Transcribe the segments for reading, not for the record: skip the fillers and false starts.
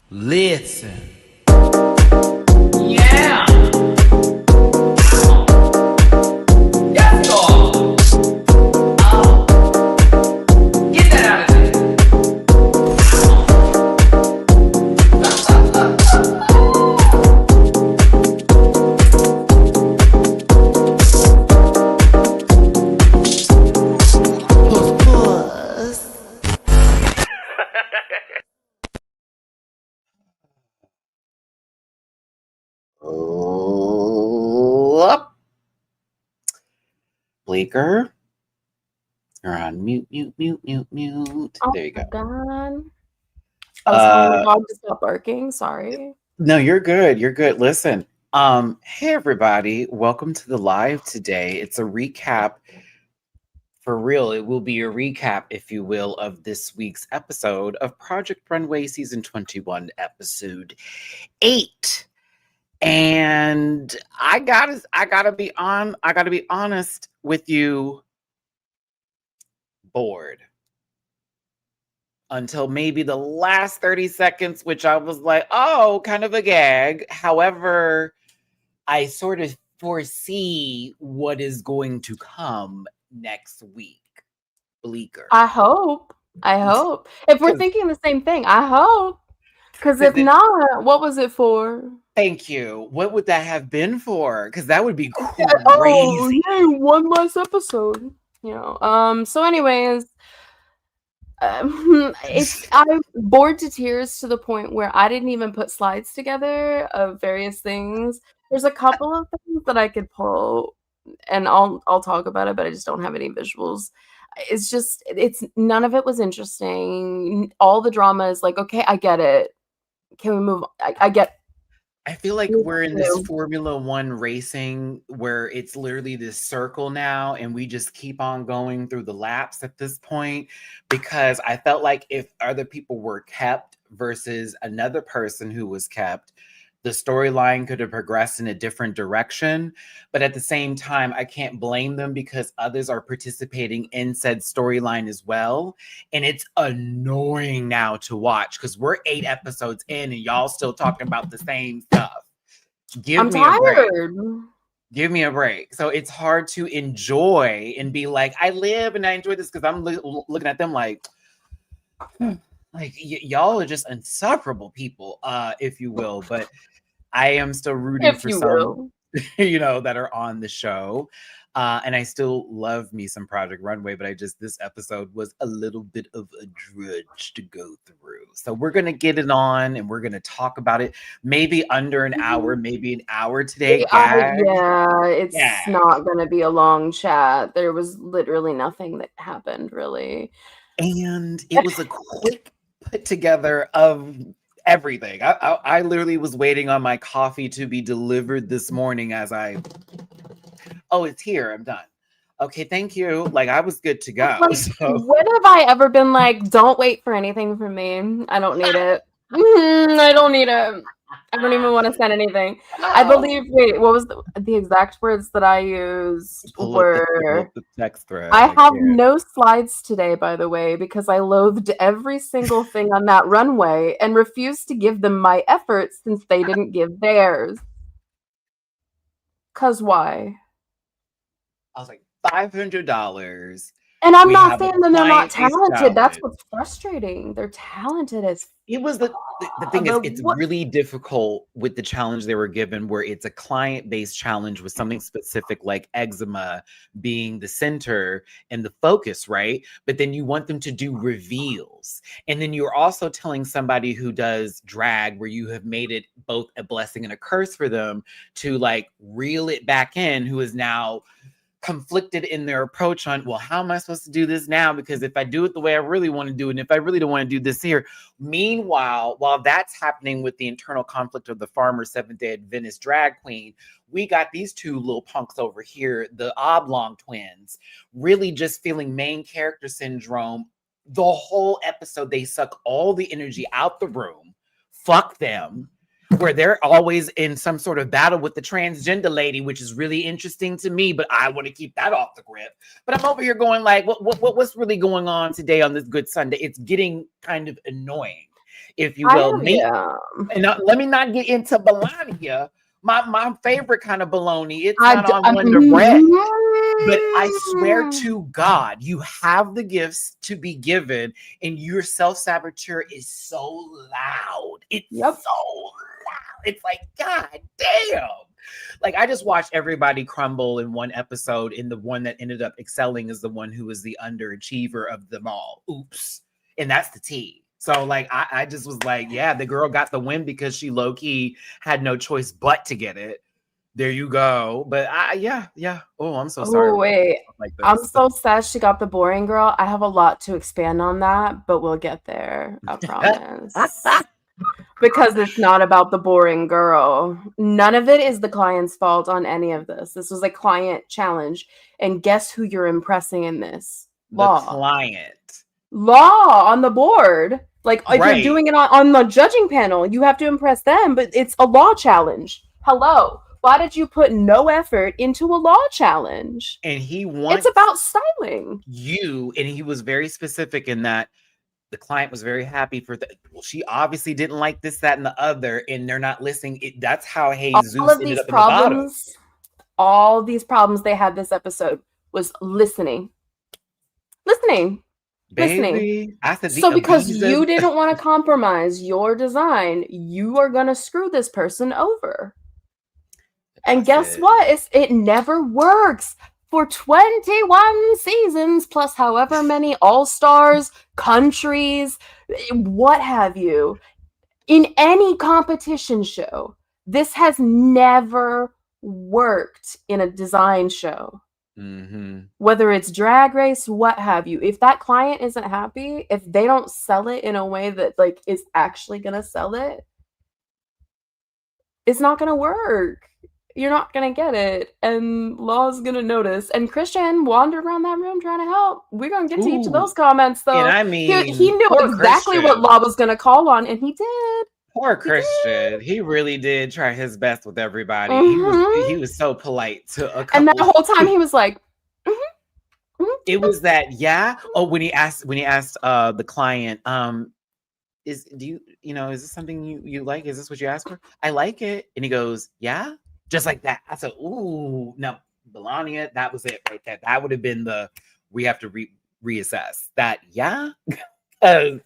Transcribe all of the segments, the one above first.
Listen. Yeah. Yes, God. Get that out of there. Up. Bleaker. You're on mute. Oh There you go. God. I was telling the dog to stop barking. Sorry. No, you're good. You're good. Listen. Hey everybody. Welcome to the live today. It's a recap. For real, it will be a recap, if you will, of this week's episode of Project Runway Season 21, Episode 8. And I gotta be honest with you. Bored until maybe the last 30 seconds, which I was like, oh, kind of a gag. However, I sort of foresee what is going to come next week. Bleaker. I hope. If we're thinking the same thing, I hope. Because if not, what was it for? Thank you. What would that have been for? Because that would be crazy. Oh, yay, one less episode. So anyways, I'm bored to tears to the point where I didn't even put slides together of various things. There's a couple of things that I could pull, and I'll talk about it, but I just don't have any visuals. It's none of it was interesting. All the drama is like, okay, I get it. Can we move? I get. I feel like we're in this Formula One racing where it's literally this circle now, and we just keep on going through the laps at this point, because I felt like if other people were kept versus another person who was kept, the storyline could have progressed in a different direction. But at the same time, I can't blame them because others are participating in said storyline as well. And it's annoying now to watch because we're 8 episodes in and y'all still talking about the same stuff. I'm tired. Give me a break. So it's hard to enjoy and be like, I live and I enjoy this, because I'm looking at them like y'all are just insufferable people, if you will. But I am still rooting for some, that are on the show. And I still love me some Project Runway, but this episode was a little bit of a drudge to go through. So we're going to get it on and we're going to talk about it. Maybe under an hour, maybe an hour today. It's not going to be a long chat. There was literally nothing that happened, really. And it was a quick put together of everything. I literally was waiting on my coffee to be delivered this morning oh, it's here. I'm done. Okay, thank you. Like, I was good to go. Like, when have I ever been like, don't wait for anything from me? I don't need it. I don't need it. I don't even want to send anything. I believe, wait, what was the exact words that I used were, the text thread. I have no slides today, by the way, because I loathed every single thing on that runway and refused to give them my effort since they didn't give theirs. 'Cause why? I was like, $500. And I'm not saying that they're not talented. That's what's frustrating. They're talented as it was the thing is, it's really difficult with the challenge they were given, where it's a client-based challenge with something specific like eczema being the center and the focus, right? But then you want them to do reveals. And then you're also telling somebody who does drag, where you have made it both a blessing and a curse for them, to like reel it back in, who is now conflicted in their approach on, well, how am I supposed to do this now? Because if I do it the way I really want to do it, and if I really don't want to do this here. Meanwhile, while that's happening with the internal conflict of the farmer Seventh-day Adventist drag queen, we got these two little punks over here, the oblong twins, really just feeling main character syndrome. The whole episode, they suck all the energy out the room. Fuck them. Where they're always in some sort of battle with the transgender lady, which is really interesting to me, but I want to keep that off the grip. But I'm over here going like, what's really going on today on this Good Sunday? It's getting kind of annoying. if you will. And let me not get into Bologna. My favorite kind of bologna. It's not on Wonder Bread. But I swear to God, you have the gifts to be given, and your self-saboteur is so loud. It's so loud. It's like, God damn. Like, I just watched everybody crumble in one episode, and the one that ended up excelling is the one who was the underachiever of them all. Oops. And that's the T. So, like, I just was like, yeah, the girl got the win because she low-key had no choice but to get it. There you go. But yeah. Oh, I'm so sorry. Oh, wait. Like this. I'm so sad she got the boring girl. I have a lot to expand on that, but we'll get there. I promise. Because it's not about the boring girl. None of it is the client's fault on any of this. This was a client challenge. And guess who you're impressing in this? Law. The client. Law on the board. Like, if you're doing it on the judging panel, you have to impress them, but it's a law challenge. Hello. Why did you put no effort into a law challenge? And he wants it's about styling you, and he was very specific in that the client was very happy for that. Well, she obviously didn't like this, that, and the other, and they're not listening. That's how Jesus ended up in the bottom. All these problems they had this episode was listening. Baby, I said so because you didn't want to compromise your design, you are going to screw this person over. And guess what? It never works for 21 seasons plus however many all-stars, countries, what have you. In any competition show, this has never worked in a design show. Mm-hmm. Whether it's Drag Race, what have you. If that client isn't happy, if they don't sell it in a way that like is actually going to sell it, it's not going to work. You're not going to get it. And Law's going to notice. And Christian wandered around that room trying to help. We're going to get to each of those comments, though. And I mean, he knew exactly what Law was going to call on, and he did. Poor Christian. He really did try his best with everybody. Mm-hmm. He was so polite to a couple. And that whole time he was like, It was that, yeah. Oh, when he asked the client, is this something you like? Is this what you asked for? I like it. And he goes, yeah. Just like that. I said, ooh, no, Melania, that was it right there. That would have been we have to reassess that. Yeah. It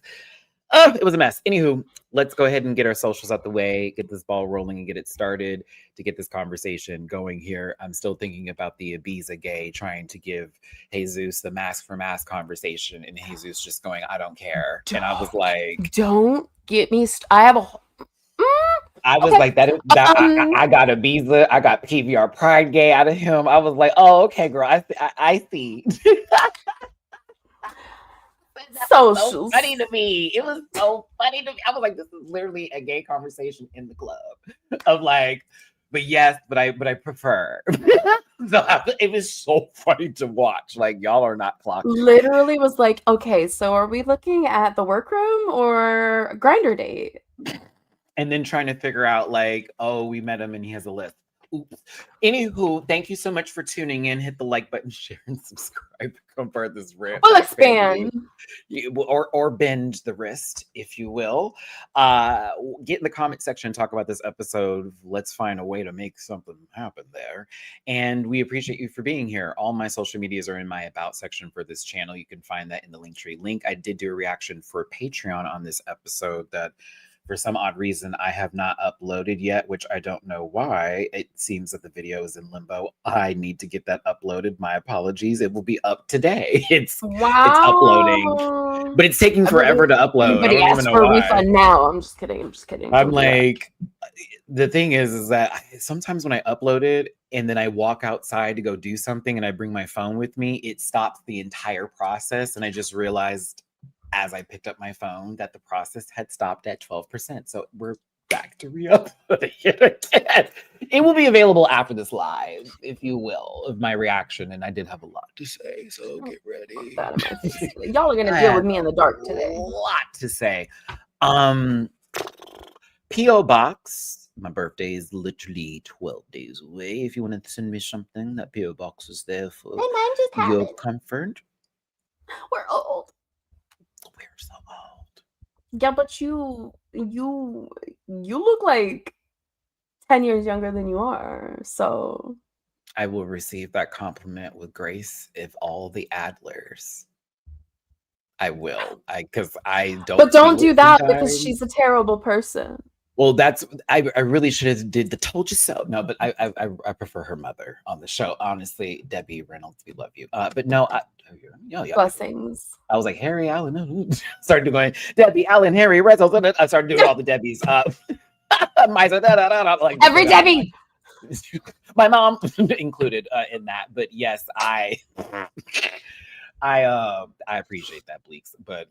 was a mess. Anywho, let's go ahead and get our socials out the way, get this ball rolling and get it started to get this conversation going here. I'm still thinking about the Ibiza gay trying to give Jesus the mask for mask conversation, and Jesus just going, I don't care. And I was like, don't get me I have a I was like, I got Ibiza, I got PVR Pride gay out of him. I was like, oh, okay, girl, I see. So funny to me. It was so funny to me. I was like, this is literally a gay conversation in the club of like, but yes, but I prefer. So it was so funny to watch. Like, y'all are not clocking. Literally was like, okay, so are we looking at the workroom or a grinder date? And then trying to figure out like, oh, we met him and he has a list. Oops. Anywho, thank you so much for tuning in. Hit the like button, share, and subscribe. Convert this rant. We'll expand. Or bend the wrist, if you will. Get in the comment section and talk about this episode. Let's find a way to make something happen there. And we appreciate you for being here. All my social medias are in my about section for this channel. You can find that in the Linktree link. I did do a reaction for Patreon on this episode that for some odd reason, I have not uploaded yet, which I don't know why. It seems that the video is in limbo. I need to get that uploaded. My apologies. It will be up today. It's uploading, but it's taking forever to upload. I don't even know why. Refund now. I'm just kidding. I'm like, the thing is that sometimes when I upload it and then I walk outside to go do something and I bring my phone with me, it stops the entire process. And I just realized as I picked up my phone that the process had stopped at 12%. So we're back to re-uploading it again. It will be available after this live, if you will, of my reaction. And I did have a lot to say, so get ready. Y'all are going to deal with me in the dark today. A lot to say. P.O. Box. My birthday is literally 12 days away. If you want to send me something, that P.O. Box is there for your comfort. We're old. We're so old. Yeah, but you look like 10 years younger than you are. So I will receive that compliment with grace if all the Adlers. I will. Because I don't but don't feel do it that because sometimes. she's a terrible person. Well, I really should have did the told you so. No, but I prefer her mother on the show. Honestly, Debbie Reynolds, we love you. But no, yeah. Blessings. I was like Harry Allen. Started doing Debbie Allen, Harry Reynolds. I started doing all the Debbies. Like Every Debbie. my mom included in that. But yes, I appreciate that, Bleaks, but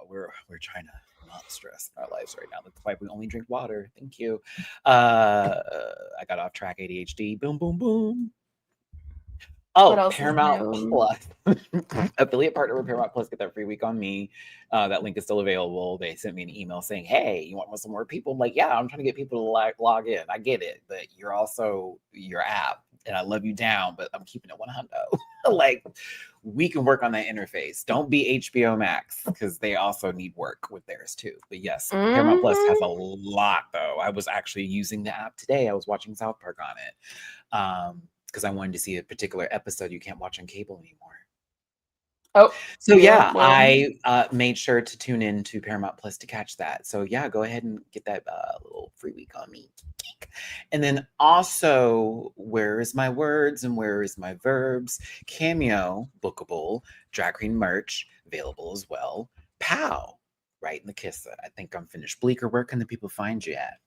we're trying to not stress in our lives right now. That's why we only drink water. Thank you. I got off track. ADHD. Boom, boom, boom. What Oh, else is Paramount new? Plus. Affiliate partner with Paramount Plus. Get that free week on me. That link is still available. They sent me an email saying, hey, you want some more people? I'm like, yeah, I'm trying to get people to log in. I get it, but you're also your app. And I love you down, but I'm keeping it 100. Like, we can work on that interface. Don't be HBO Max, because they also need work with theirs too. But yes, Paramount Plus has a lot, though. I was actually using the app today. I was watching South Park on it. Because I wanted to see a particular episode you can't watch on cable anymore. Oh, so yeah, I made sure to tune in to Paramount Plus to catch that. So yeah, go ahead and get that little free week on me. And then also, where is my words and where is my verbs? Cameo, bookable, drag queen merch, available as well. Pow, right in the kiss. I think I'm finished. Bleeker, where can the people find you at?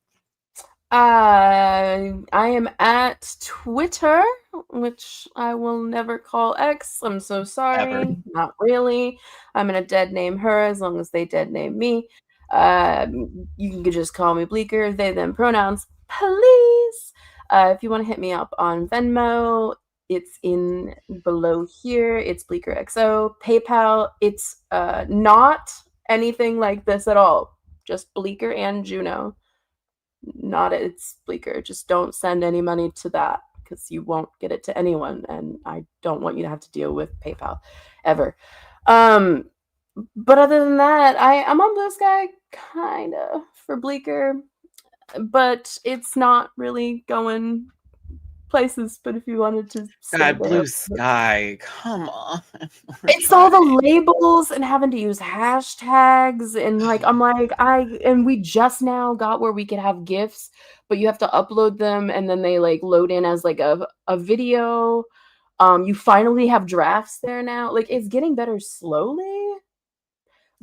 I am at Twitter, which I will never call X. I'm so sorry. Ever. Not really. I'm gonna dead name her as long as they dead name me. You can just call me Bleeker, they, them pronouns, please. If you want to hit me up on Venmo, it's in below here. It's Bleeker XO. PayPal, it's not anything like this at all. Just Bleeker and Juno. Not it's Bleeker. Just don't send any money to that because you won't get it to anyone, and I don't want you to have to deal with PayPal ever. But other than that, I'm on Blue Sky kind of for Bleeker, but it's not really going places. But if you wanted to stay God, there, Blue Sky, come on. it's all the labels and having to use hashtags and like we just now got where we could have GIFs, but you have to upload them and then they like load in as like a video. You finally have drafts there now. Like, it's getting better slowly,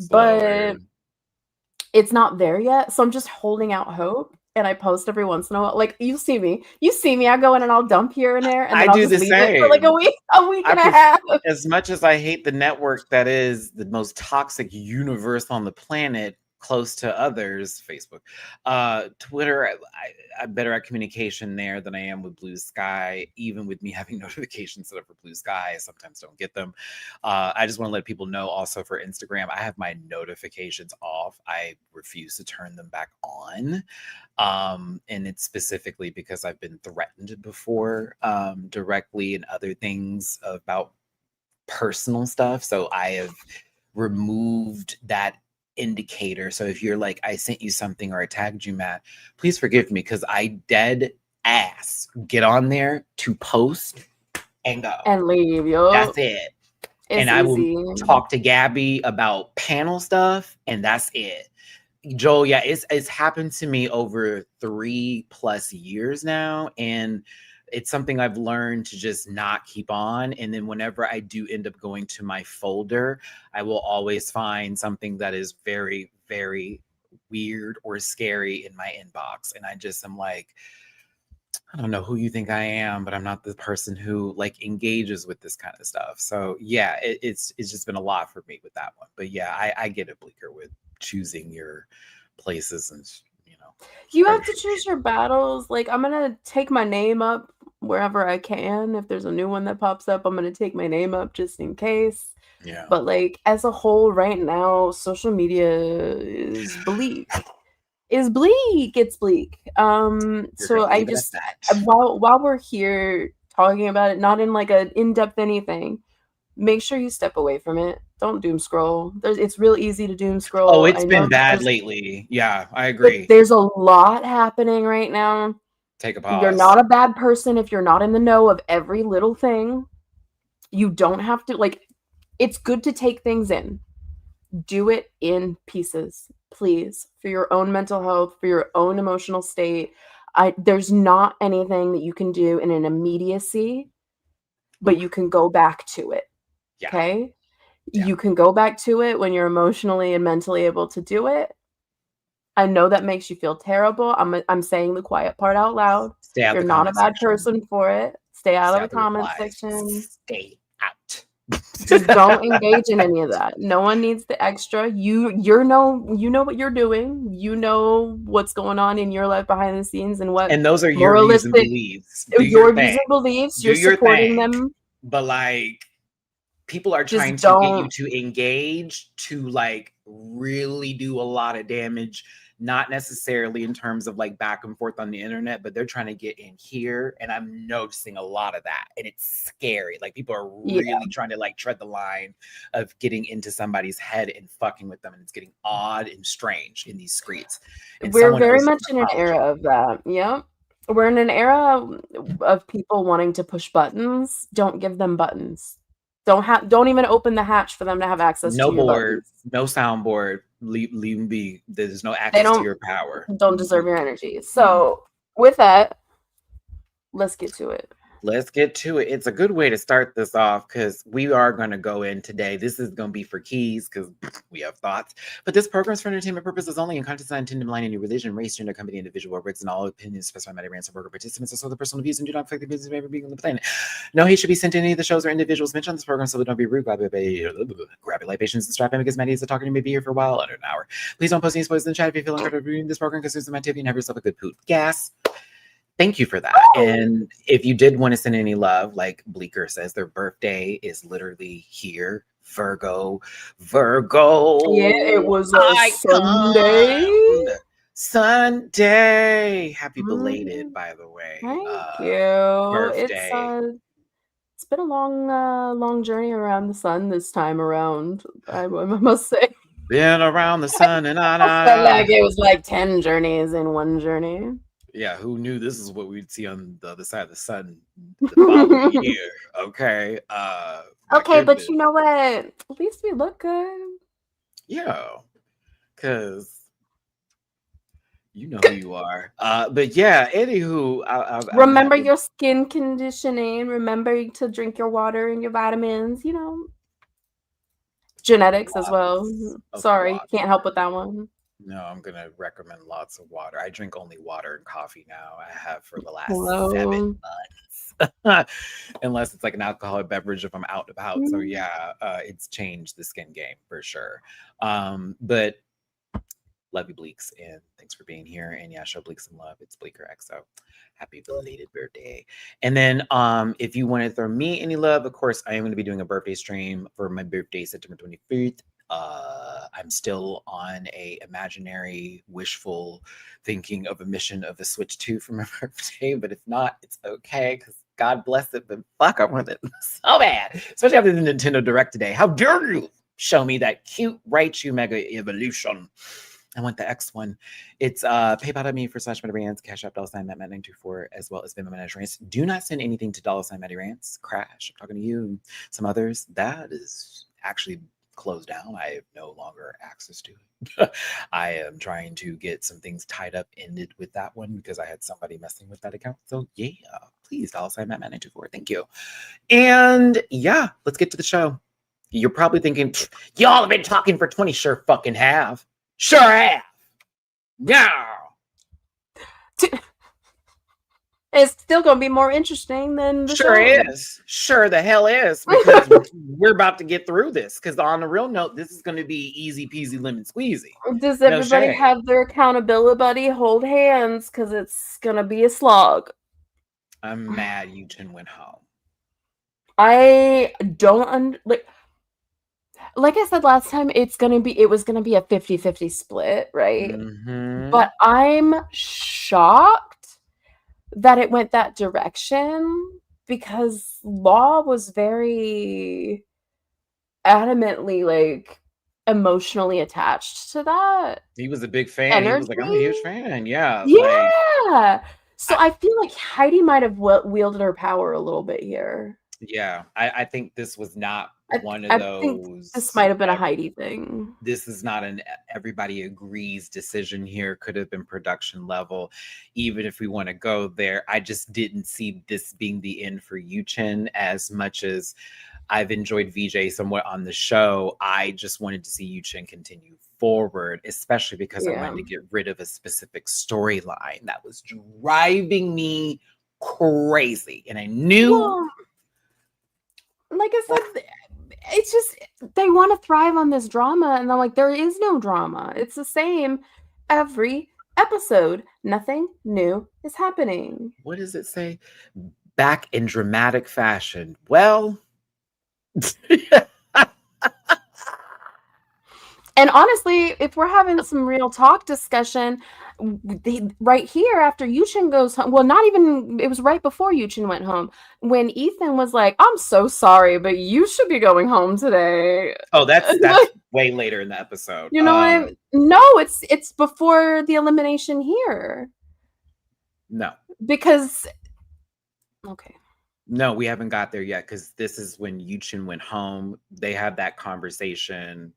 but it's not there yet. So I'm just holding out hope. And I post every once in a while. Like, you see me. I go in and I'll dump here and there, and then I'll just leave it for like a week and a half. As much as I hate the network that is the most toxic universe on the planet, close to others, Facebook, Twitter, I'm better at communication there than I am with Blue Sky. Even with me having notifications set up for Blue Sky, I sometimes don't get them. I just want to let people know also for Instagram, I have my notifications off. I refuse to turn them back on. And it's specifically because I've been threatened before, directly, and other things about personal stuff. So I have removed that indicator. So if you're like, I sent you something or I tagged you, Matt, please forgive me, because I dead ass get on there to post and go and leave. Yo, that's it. And I will talk to Gabby about panel stuff, and that's it. Joel, yeah, it's happened to me over 3+ years now, and it's something I've learned to just not keep on. And then whenever I do end up going to my folder, I will always find something that is very, very weird or scary in my inbox. And I just am like, I don't know who you think I am, but I'm not the person who like engages with this kind of stuff. So yeah, it's just been a lot for me with that one. But yeah, I get it, Bleeker, with choosing your places, and you have to choose your battles. Like, I'm gonna take my name up wherever I can. If there's a new one that pops up, I'm gonna take my name up just in case. Yeah. But like, as a whole, right now, social media is bleak. It's bleak. So I just while we're here talking about it, not in like an in-depth anything, make sure you step away from it. don't doom scroll. It's real easy to doom scroll. Oh, it's I been know bad lately. Yeah, I but agree. there's a lot happening right now. Take a pause. You're not a bad person if you're not in the know of every little thing. You don't have to, like, it's good to take things in. Do it in pieces, please, for your own mental health, for your own emotional state. There's not anything that you can do in an immediacy, but you can go back to it. Yeah. Okay? Yeah. You can go back to it when you're emotionally and mentally able to do it. I know that makes you feel terrible. I'm saying the quiet part out loud. Stay out You're the not a comment bad section. person for it. Stay out Stay of the comment replies. section. Stay out. Just don't engage in any of that. No one needs the extra. You know what you're doing. You know what's going on in your life behind the scenes and what And those are your views and beliefs. Do your your views thing. and beliefs. Do You're your supporting thing. them. But like, people are Just trying to get you don't. to engage to like really do a lot of damage, not necessarily in terms of like back and forth on the internet, but they're trying to get in here. And I'm noticing a lot of that. And it's scary. Like, people are really trying to like tread the line of getting into somebody's head and fucking with them. And it's getting odd and strange in these streets. And We're very owes much in an apology. era of that. Yep. We're in an era of people wanting to push buttons. Don't give them buttons. Don't even open the hatch for them to have access No to your board, buttons. no soundboard. Leave them be. There's no access to your power. Don't deserve your energy. So with that, let's get to it. Let's get to it. It's a good way to start this off because we are going to go in today. This is going to be for keys because we have thoughts. But this program is for entertainment purposes only, and content is not intended to malign any religion, race, gender, company, individual, or race, and all opinions expressed by Matty-Rants and worker participants are solely personal views and do not affect the business of every being on the planet. No hate should be sent to any of the shows or individuals mentioned on this program, so don't be rude. Grab your libations and strap in because Matty is talking to me. Be here for a while, under an hour. Please don't post any spoilers in the chat if you feel uncomfortable reading this program because there's some activity and have yourself a good poop. Gas. Thank you for that. And if you did want to send any love, like Bleecker says, their birthday is literally here. Virgo. Yeah, it was a Sunday. Happy belated, by the way. Thank you. Birthday. It's been a long journey around the sun this time around. I must say. Been around the sun and I felt like it was like 10 journeys in one journey. Yeah, who knew this is what we'd see on the other side of the sun the following year? Okay. Okay, but you know what? At least we look good. Yeah, because you know who you are. But yeah, anywho, remember your skin conditioning. Remember to drink your water and your vitamins. You know, genetics as well. Sorry, can't help with that one. No, I'm gonna recommend lots of water. I drink only water and coffee now. I have for the last 7 months. Unless it's like an alcoholic beverage if I'm out and about. So yeah, it's changed the skin game for sure. But love you, Bleaks, and thanks for being here. And yeah, show Bleak some love. It's Bleaker XO. Happy belated birthday. And then if you want to throw me any love, of course, I am going to be doing a birthday stream for my birthday, September 25th. I'm still on a imaginary, wishful thinking of a mission of the Switch 2 for my birthday, but if not, it's okay because God bless it, but fuck, I want it so bad, especially after the Nintendo Direct today. How dare you show me that cute Raichu Mega Evolution? I want the X one. It's paypal.me / Matty-Rants, Cash App $Matt924, as well as Venmo Matty-Rants. Do not send anything to $Matty-Rants. Crash. I'm talking to you and some others. That is actually closed down. I have no longer access to it. I am trying to get some things tied up, ended with that one because I had somebody messing with that account. So yeah, please $Matt924. Thank you. And yeah, let's get to the show. You're probably thinking, y'all have been talking for 20. Sure fucking have. Sure have. Yeah. It's still going to be more interesting than the Sure show. is. Sure the hell is. Because we're about to get through this. Because on a real note, this is going to be easy peasy lemon squeezy. Does everybody have their accountability buddy hold hands? Because it's going to be a slog. I'm mad Eugen went home. I don't like I said last time, it was gonna be a 50-50 split, right? Mm-hmm. But I'm shocked that it went that direction because Law was very adamantly like emotionally attached to that He was a big fan. He was like, I'm a huge energy. fan. Yeah. Like, Yeah. So I, I feel like Heidi might have wielded her power a little bit here. yeah, I think this was not one of I think this those. might have been a Heidi thing. This is not an everybody agrees decision here. Could have been production level. Even if we want to go there, I just didn't see this being the end for Yuchen as much as I've enjoyed VJ somewhat on the show. I just wanted to see Yuchen continue forward, especially because I Yeah. wanted to get rid of a specific storyline that was driving me crazy. And I knew. Well, like I said, it's just they want to thrive on this drama, and I'm like, there is no drama. It's the same every episode. Nothing new is happening. What does it say? Back in dramatic fashion. Well, and honestly, if we're having some real talk discussion, right here after Yuchen goes home, well, not even, it was right before Yuchen went home, when Ethan was like, I'm so sorry, but you should be going home today. Oh, that's way later in the episode. You know what? No, it's before the elimination here. No. Because okay. No, we haven't got there yet because this is when Yuchen went home. They had that conversation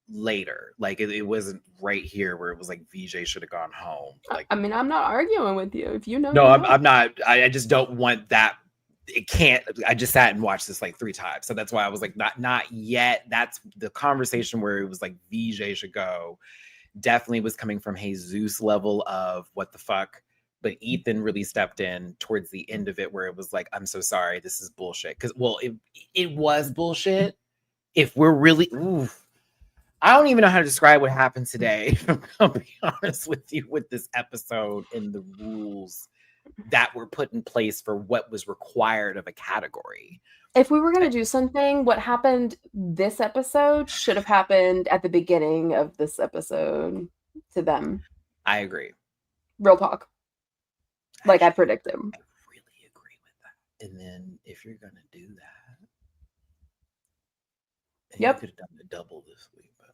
later. Like it wasn't right here where it was like VJ should have gone home. Like, I mean, I'm not arguing with you. If you know, no, you know. I'm not. I just don't want that. It can't. I just sat and watched this like 3 times, so that's why I was like, not yet. That's the conversation where it was like VJ should go. Definitely was coming from Jesus level of what the fuck. But Ethan really stepped in towards the end of it where it was like, I'm so sorry, this is bullshit. Because, well, it was bullshit. If we're really, I don't even know how to describe what happened today. I'll be honest with you with this episode and the rules that were put in place for what was required of a category. If we were going to do something, what happened this episode should have happened at the beginning of this episode to them. I agree. Real talk. Like I predicted. I really agree with that. And then if you're going to do that, you could have done the double this week. But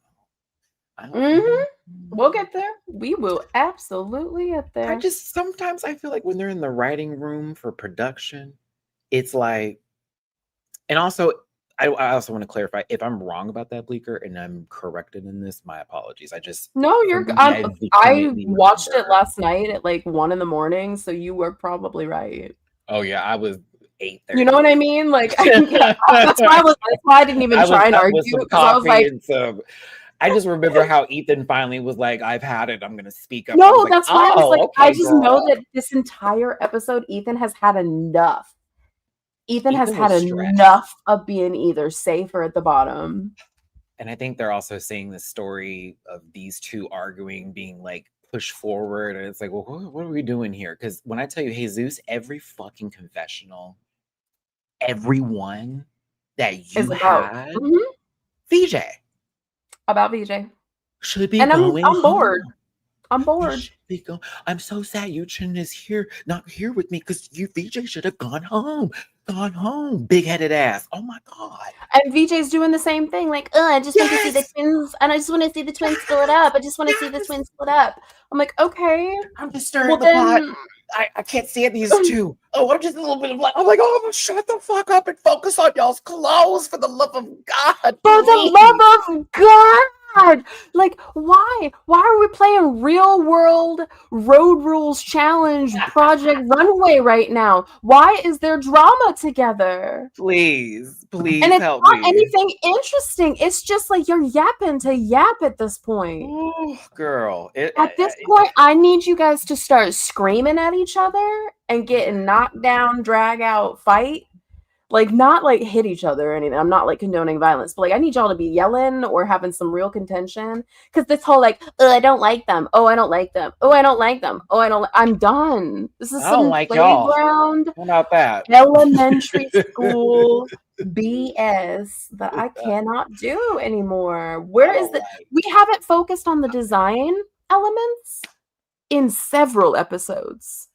I don't know. We'll get there. We will absolutely get there. Sometimes I feel like when they're in the writing room for production, it's like, and also, I also want to clarify, if I'm wrong about that, Bleecker, and I'm corrected in this, my apologies. No, you're. I watched it last night at like 1 a.m, so you were probably right. Oh yeah, I was 8:30. You know what I mean? Like that's why I didn't even try and argue because I was like, I just remember how Ethan finally was like, "I've had it. I'm gonna speak up." No, that's why I was like, I just know that this entire episode, Ethan has had enough. Ethan has had enough of being either safe or at the bottom. And I think they're also seeing the story of these two arguing, being like pushed forward. And it's like, well, what are we doing here? Because when I tell you, Jesus, every fucking confessional, everyone that you had, VJ. About VJ. Should be and going I'm bored. home. I'm bored. I'm so sad Yuchen is not here with me because VJ should have gone home. Big-headed ass. Oh my God. And VJ's doing the same thing. Like, I just want to see the twins, and I just want to see the twins split up. I just want to see the twins split up. I'm like, okay. I'm just stirring the pot. I can't see it, these two. Oh, I'm just a little bit of like, I'm like, oh, shut the fuck up and focus on y'all's clothes for the love of God. For the love of God. Like, why? Why are we playing real world road rules challenge Project Runway right now? Why is there drama together? Please and it's help not me. Anything interesting. It's just like you're yapping to yap at this point. Oh, girl. At this point, I need you guys to start screaming at each other and getting knocked down, drag out, fight. Like, not like hit each other or anything. I'm not like condoning violence, but like I need y'all to be yelling or having some real contention. Because this whole like, oh, I don't like them. Oh, I don't like them. Oh, I don't like them. Oh, I don't. I'm done. This is some like playground. What about that? Elementary school BS that I cannot do anymore. Where is the? We haven't focused on the design elements in several episodes.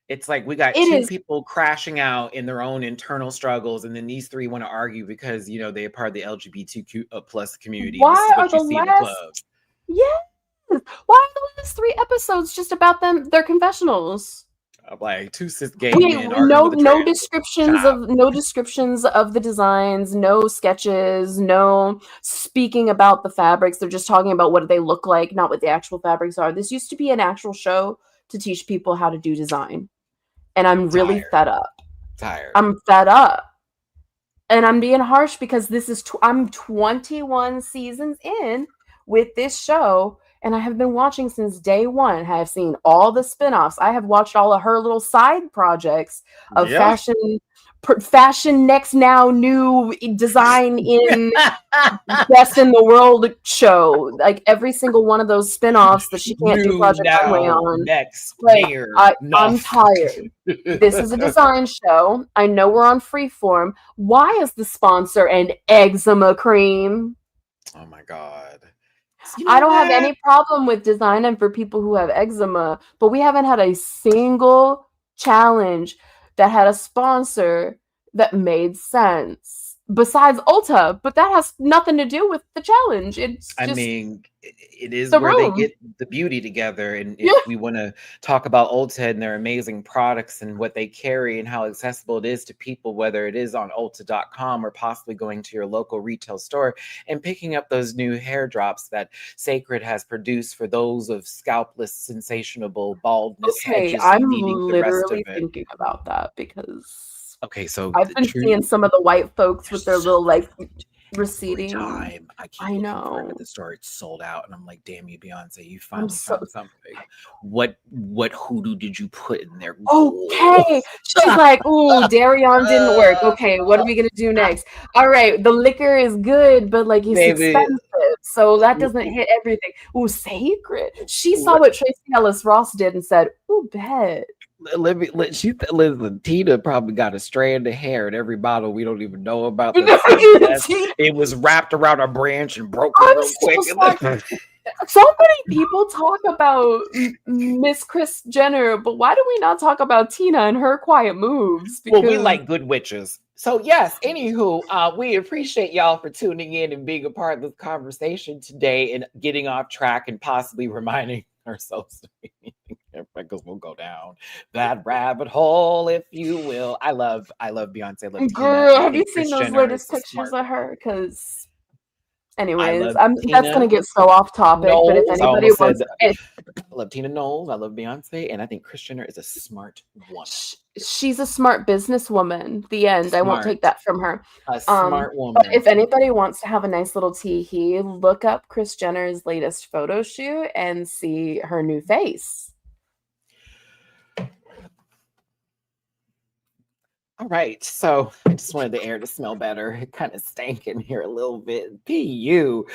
It's like we got It two is. people crashing out in their own internal struggles, and then these three want to argue because they're part of the LGBTQ plus community. This is Why are what you the see in the club. last? Yes. Why are the last 3 episodes just about their confessionals? I'm like 2 cis gay Wait, men arguing with a no trans. descriptions Shut of the designs, no sketches, no speaking about the fabrics. They're just talking about what they look like, not what the actual fabrics are. This used to be an actual show to teach people how to do design. And I'm really fed up. I'm fed up. And I'm being harsh because I'm 21 seasons in with this show, and I have been watching since day one. I have seen all the spinoffs. I have watched all of her little side projects of fashion next now new design in best in the world show. Like every single one of those spinoffs that she can't do Project Runway on. I'm tired. This is a design show. I know we're on Freeform. Why is the sponsor an eczema cream? Oh my God. I don't have any problem with designing for people who have eczema, but we haven't had a single challenge that had a sponsor that made sense besides Ulta, but that has nothing to do with the challenge. It's just, it is where they get the beauty together. And if we want to talk about Ulta and their amazing products and what they carry and how accessible it is to people, whether it is on Ulta.com or possibly going to your local retail store and picking up those new hair drops that Sacred has produced for those of scalpless, sensational baldness hedges. I'm literally thinking about that because so I've been seeing some of the white folks with their little receding. I keep looking for it at the store. It's sold out, and I'm like, "Damn you, Beyonce! You finally found something. What hoodoo did you put in there?" Okay, she's like, "Ooh, Darion didn't work. Okay, what are we gonna do next? All right, the liquor is good, but like it's expensive, so that doesn't hit everything. Ooh, Sacred. She saw what Tracy Ellis Ross did and said, "Ooh, bet." Listen, Tina probably got a strand of hair in every bottle we don't even know about. It was wrapped around a branch and broke real quick. So many people talk about Miss Kris Jenner, but why do we not talk about Tina and her quiet moves? Well, we like good witches. So yes, anywho, we appreciate y'all for tuning in and being a part of this conversation today and getting off track and possibly reminding ourselves because we'll go down that rabbit hole, if you will. I love Beyonce. Girl, have you seen those latest pictures of her? Because anyways, that's gonna get so off topic. Knowles, but if anybody wants, I love Tina Knowles. I love Beyonce, and I think Kris Jenner is a smart woman. She's a smart businesswoman. The end. I won't take that from her. A smart woman. But if anybody wants to have a nice little tee-hee, look up Kris Jenner's latest photo shoot and see her new face. All right, so I just wanted the air to smell better. It kind of stank in here a little bit. PU.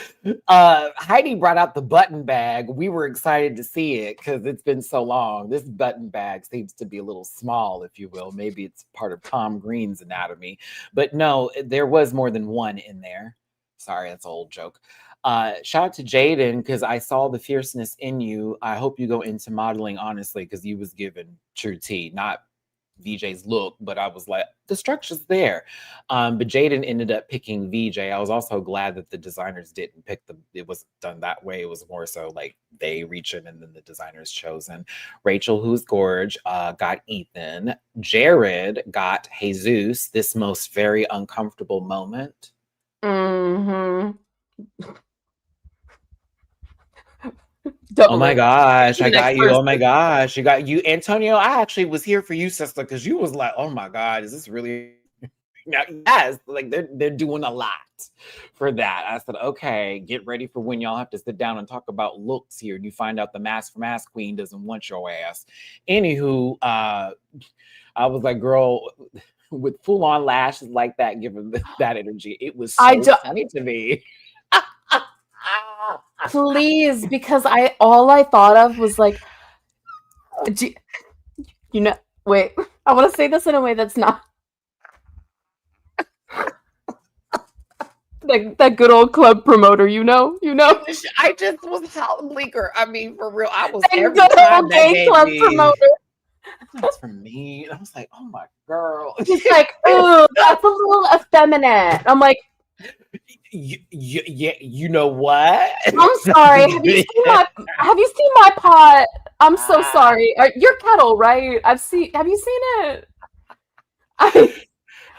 Heidi brought out the button bag. We were excited to see it because it's been so long. This button bag seems to be a little small, if you will. Maybe it's part of Tom Green's anatomy. But no, there was more than one in there. Sorry, that's an old joke. Shout out to Jaden because I saw the fierceness in you. I hope you go into modeling, honestly, because you was given true tea, not VJ's look, but I was like, the structure's there. But Jaden ended up picking VJ. I was also glad that the designers didn't pick them. It was done that way. It was more so like they reach in and then the designers chosen. Rachel, who's gorge, got Ethan. Jared got Jesus, this most very uncomfortable moment. Mm-hmm. Oh my gosh, I got you. Oh my gosh, you got you. Antonio, I actually was here for you, sister, because you was like, oh my God, is this really? Now, yes, like they're doing a lot for that. I said, okay, get ready for when y'all have to sit down and talk about looks here. And you find out the mask for mask queen doesn't want your ass. Anywho, I was like, girl, with full on lashes like that, given that energy, it was so funny to me. Please, because all I thought of was like, wait, I want to say this in a way that's not that good old club promoter, you know. I just was howling bleaker. I mean, for real, I was every good old gay club promoter. That's from me. And I was like, oh my girl. He's like, oh, that's a little effeminate. I'm like, you know what? I'm sorry. Have you seen my pot? I'm so sorry. Your kettle, right? Have you seen it? I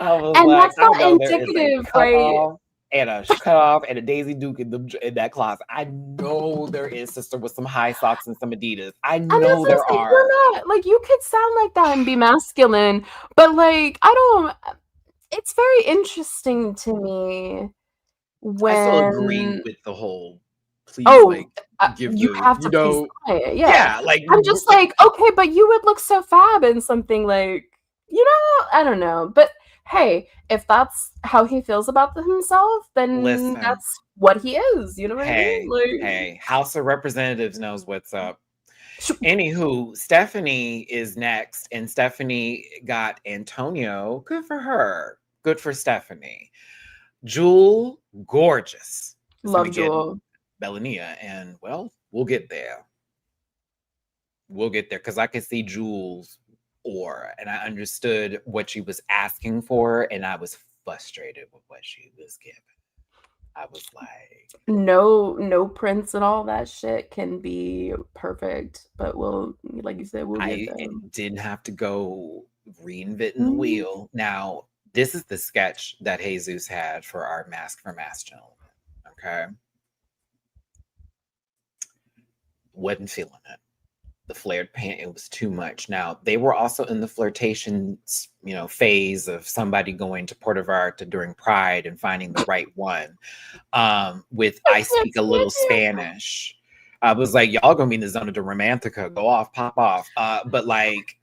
was And like, that's I not know there is a indicative, cut right? off and a cut off and a Daisy Duke in that closet. I know there is, sister, with some high socks and some Adidas. I And know there are. you're not like, you could sound like that and be masculine, but like it's very interesting to me I still agree when with the whole please like give you the have to please the client. yeah, like I'm just like, okay, but you would look so fab in something like, I don't know. But hey, if that's how he feels about himself, then listen, that's what he is. You know what I mean? Like, hey, House of Representatives knows what's up. Anywho, Stephanie is next, and Stephanie got Antonio. Good for her. Good for Stephanie. Jewel, gorgeous. love Jewel. Melania, and well, we'll get there. We'll get there because I could see Jewel's aura, and I understood what she was asking for, and I was frustrated with what she was given. I was like, no prints and all that shit can be perfect, but like you said, we'll get there. Didn't have to go reinventing the wheel. Now, this is the sketch that Jesus had for our Mask for Mask gentleman. Okay. Wasn't feeling it. The flared pant, it was too much. Now, they were also in the flirtation, phase of somebody going to Puerto Vallarta during Pride and finding the right one. With I speak a little Spanish. I was like, y'all gonna be in the zona de romantica. Go off, pop off. But like,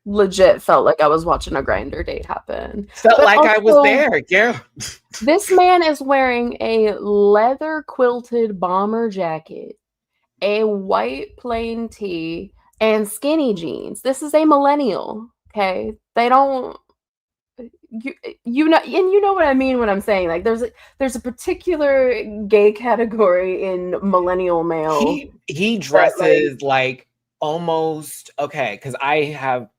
legit felt like I was watching a Grindr date happen. Felt like I was there. Yeah. This man is wearing a leather quilted bomber jacket, a white plain tee, and skinny jeans. This is a millennial. Okay, they don't. You know, and you know what I mean when I'm saying like there's a particular gay category in millennial male. He dresses like almost okay because I have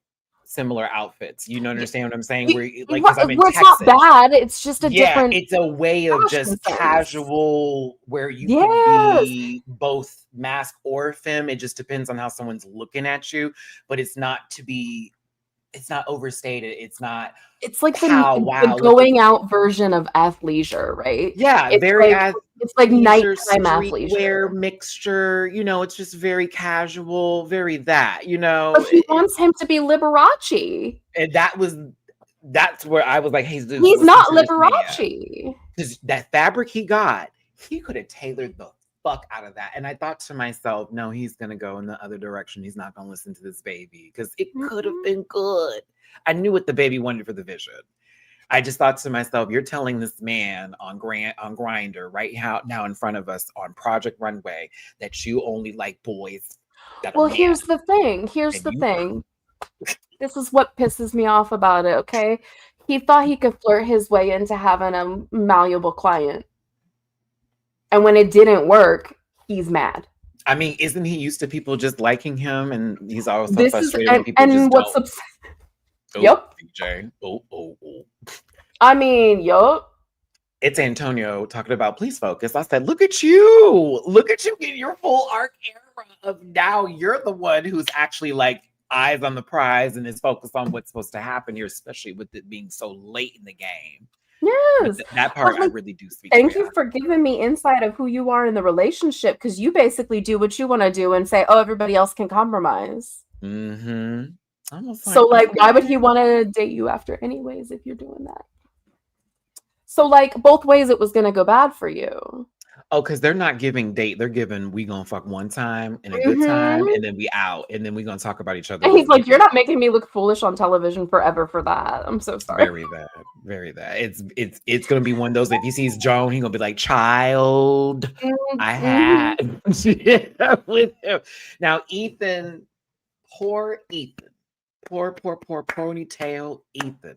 similar outfits. You know, understand what I'm saying? Where like because I'm in Texas. It's not bad. It's just a different. It's a way of just casual where you can be both mask or femme. It just depends on how someone's looking at you, but it's not overstated. It's not. It's like the going out version of athleisure, right? Yeah, it's like nighttime athleisure mixture. It's just very casual, very that. But he wants him to be Liberace, and that's where I was like, "Hey, dude, he's not Liberace." Because that fabric he got, he could have tailored the fuck out of that. And I thought to myself, no, he's gonna go in the other direction. He's not gonna listen to this baby because it could have been good. I knew what the baby wanted for the vision. I just thought to myself, you're telling this man on Grindr right now in front of us on Project Runway that you only like boys. Here's the thing. This is what pisses me off about it. Okay, he thought he could flirt his way into having a malleable client. And when it didn't work, he's mad. I mean, isn't he used to people just liking him? And he's always so frustrated when people just don't. Yep. DJ. Oh. I mean, yup. It's Antonio talking about please focus. I said, look at you get your full arc era of now you're the one who's actually like eyes on the prize and is focused on what's supposed to happen here, especially with it being so late in the game. Yes. That part I really do speak. Thank you for giving me insight of who you are in the relationship, because you basically do what you want to do and say, oh, everybody else can compromise. Mm-hmm. So why would he want to date you after anyways if you're doing that? So like both ways it was going to go bad for you. Oh, because they're not giving date. They're giving we gonna fuck one time and a good time and then we out and then we gonna talk about each other. And he's like, you're not making me look foolish on television forever for that. I'm so sorry. Very bad. It's gonna be one of those, if he sees Joan, he's gonna be like, child, I had with him. Now Ethan, poor Ethan. Poor ponytail Ethan.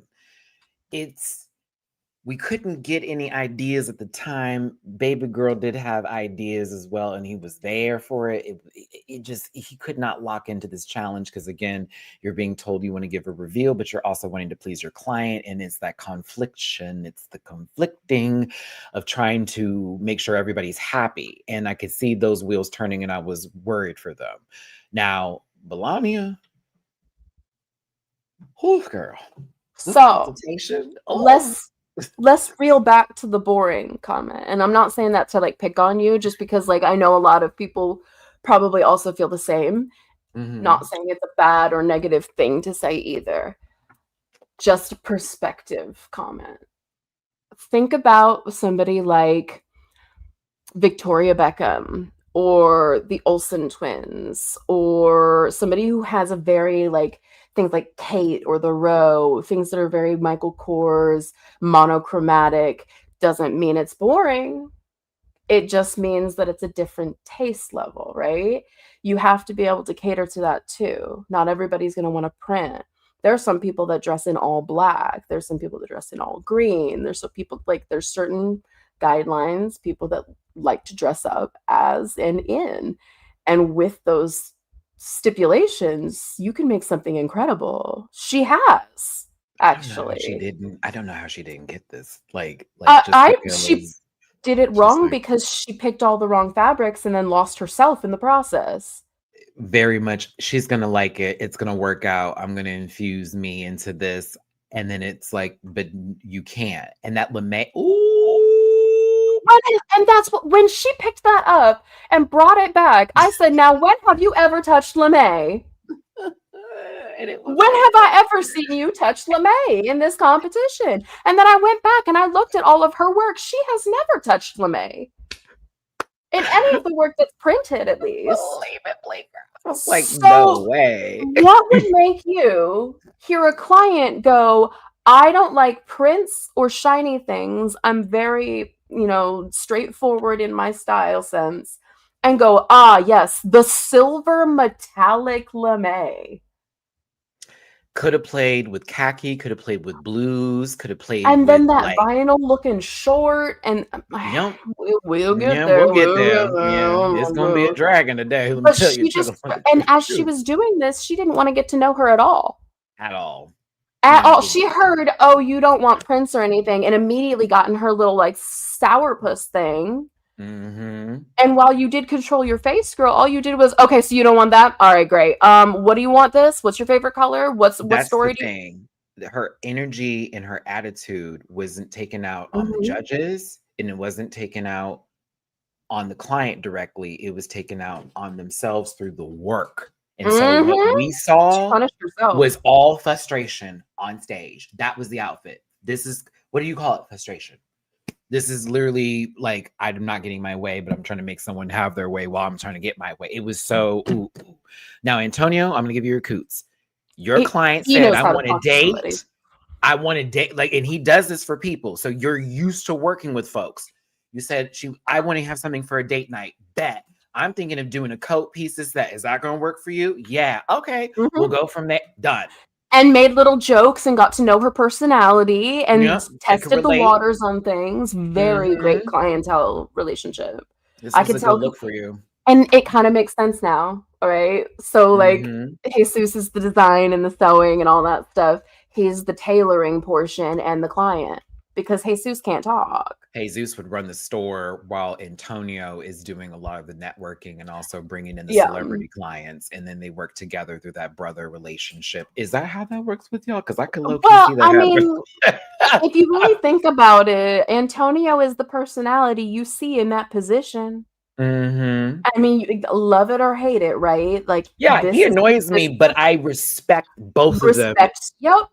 we couldn't get any ideas at the time. Baby girl did have ideas as well, and he was there for it. It just, he could not lock into this challenge because, again, you're being told you want to give a reveal, but you're also wanting to please your client, and it's that confliction. It's the conflicting of trying to make sure everybody's happy, and I could see those wheels turning, and I was worried for them. Now, Melania, oh girl, this So consultation. Oh. let's reel back to the boring comment. And I'm not saying that to like pick on you, just because like I know a lot of people probably also feel the same. Not saying it's a bad or negative thing to say either. Just a perspective comment. Think about somebody like Victoria Beckham or the Olsen twins, or somebody who has a very like things like Kate or The Row, things that are very Michael Kors, monochromatic. Doesn't mean it's boring. It just means that it's a different taste level, right? You have to be able to cater to that too. Not everybody's going to want to print. There are some people that dress in all black. There's some people that dress in all green. There's some people like there's certain guidelines, people that like to dress up as and in. And with those stipulations, you can make something incredible. She has actually. I don't know how she didn't get this. She did it wrong because she picked all the wrong fabrics and then lost herself in the process. Very much, she's gonna like it. It's gonna work out. I'm gonna infuse me into this, and then it's like, but you can't. And that LeMay, ooh, and that's what when she picked that up and brought it back, I said, "Now, when have you ever touched LeMay? When have I ever seen you touch LeMay in this competition?" And then I went back and I looked at all of her work. She has never touched LeMay in any of the work that's printed, at least. Believe it, Blake. Like, so, no way. What would make you hear a client go, "I don't like prints or shiny things. I'm very, straightforward in my style sense," and go, "Ah, yes, the silver metallic LeMay." Could have played with khaki, could have played with blues, could have played and with, then that vinyl looking short, and yep. we'll get there. We'll get there. Yeah, it's gonna be a dragon today. Let me tell you. And as she was doing this, she didn't want to get to know her at all. At all. She heard, "Oh, you don't want prints or anything," and immediately got in her little like sourpuss thing. And while you did control your face, girl, all you did was, "Okay, so you don't want that? All right, great. What do you want this? What's your favorite color? What story do you..." Her energy and her attitude wasn't taken out on the judges, and it wasn't taken out on the client directly. It was taken out on themselves through the work. And so what we saw was all frustration on stage. That was the outfit. This is, what do you call it? Frustration. This is literally like, I'm not getting my way, but I'm trying to make someone have their way while I'm trying to get my way. It was so, ooh. Now, Antonio, I'm going to give you your coots. Your client said, "I want to date. I want to date." Like, and he does this for people. So you're used to working with folks. You said, "I want to have something for a date night." Bet. I'm thinking of doing a coat piece. Is that going to work for you? Yeah. Okay. We'll go from there. Done. And made little jokes and got to know her personality and tested the waters on things. Very great clientele relationship. I can tell. Look for you. And it kind of makes sense now. All right. So like Jesus is the design and the sewing and all that stuff. He's the tailoring portion and the client, because Jesus can't talk. Jesus would run the store while Antonio is doing a lot of the networking and also bringing in the celebrity clients, and then they work together through that brother relationship. Is that how that works with y'all? Because I could low-key see that happen. If you really think about it, Antonio is the personality you see in that position. I mean, you love it or hate it, right? Like, he annoys me, but I respect both of them. Yep.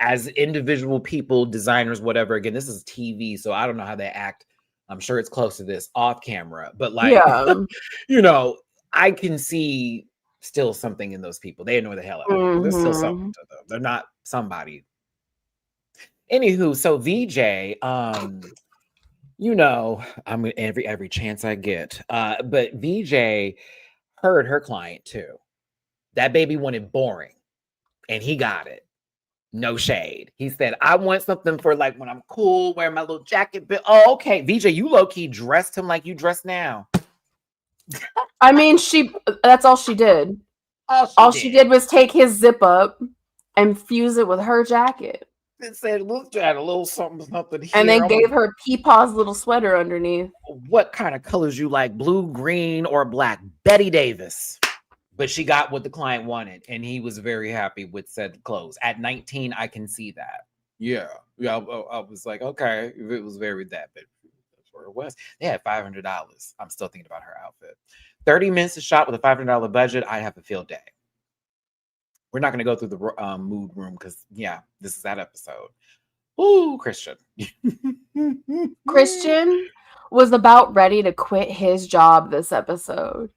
As individual people, designers, whatever. Again, this is TV, so I don't know how they act. I'm sure it's close to this off camera, but like, I can see still something in those people. They annoy the hell out of me. There's still something to them. They're not somebody. Anywho, so VJ, I'm every chance I get. But VJ heard her client too. That baby wanted boring, and he got it. No shade. He said, I want something for like when I'm cool, wearing my little jacket. But oh, okay. VJ, you low-key dressed him like you dress now. I mean, that's all she did. All she did was take his zip up and fuse it with her jacket. It said, look, had a little something here. And they gave her Peepaw's little sweater underneath. What kind of colors you like? Blue, green, or black? Betty Davis. But she got what the client wanted, and he was very happy with said clothes. At 19, I can see that. Yeah. I was like, okay, it was very that, but that's where it was. They had $500. I'm still thinking about her outfit. 30 minutes to shop with a $500 budget. I'd have a field day. We're not going to go through the mood room because, yeah, this is that episode. Ooh, Christian. Christian was about ready to quit his job this episode.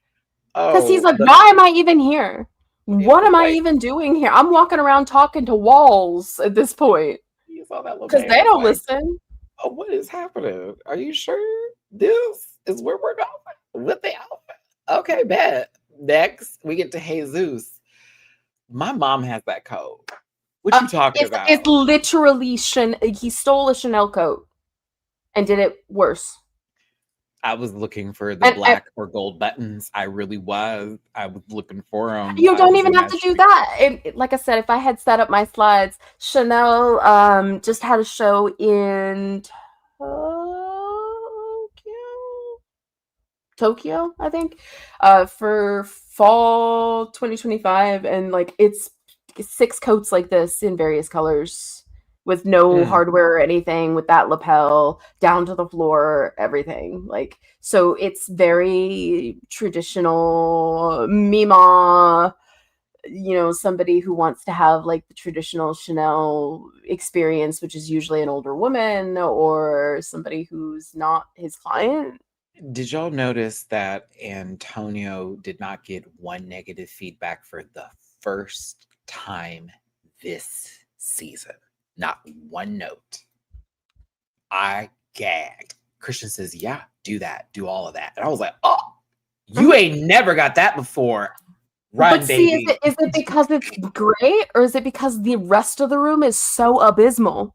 Because he's like, why am I even here? What am I even doing here? I'm walking around talking to walls at this point. Because they don't listen. Oh, what is happening? Are you sure this is where we're going with the outfit? Okay, bet. Next, we get to Jesus. My mom has that coat. What you talking about? It's literally he stole a Chanel coat and did it worse. I was looking for the black or gold buttons. I really was. I was looking for them. You don't even have to do that. Like I said, if I had set up my slides, Chanel just had a show in Tokyo, I think, for fall 2025, and like it's 6 coats like this in various colors with no hardware or anything, with that lapel down to the floor, everything. Like, so it's very traditional Mima, you know, somebody who wants to have like the traditional Chanel experience, which is usually an older woman or somebody who's not his client. Did y'all notice that Antonio did not get one negative feedback for the first time this season? Not one note. I gagged. Christian says, yeah, do that. Do all of that. And I was like, oh, you ain't never got that before. Run, but baby. See, is it because it's great, or is it because the rest of the room is so abysmal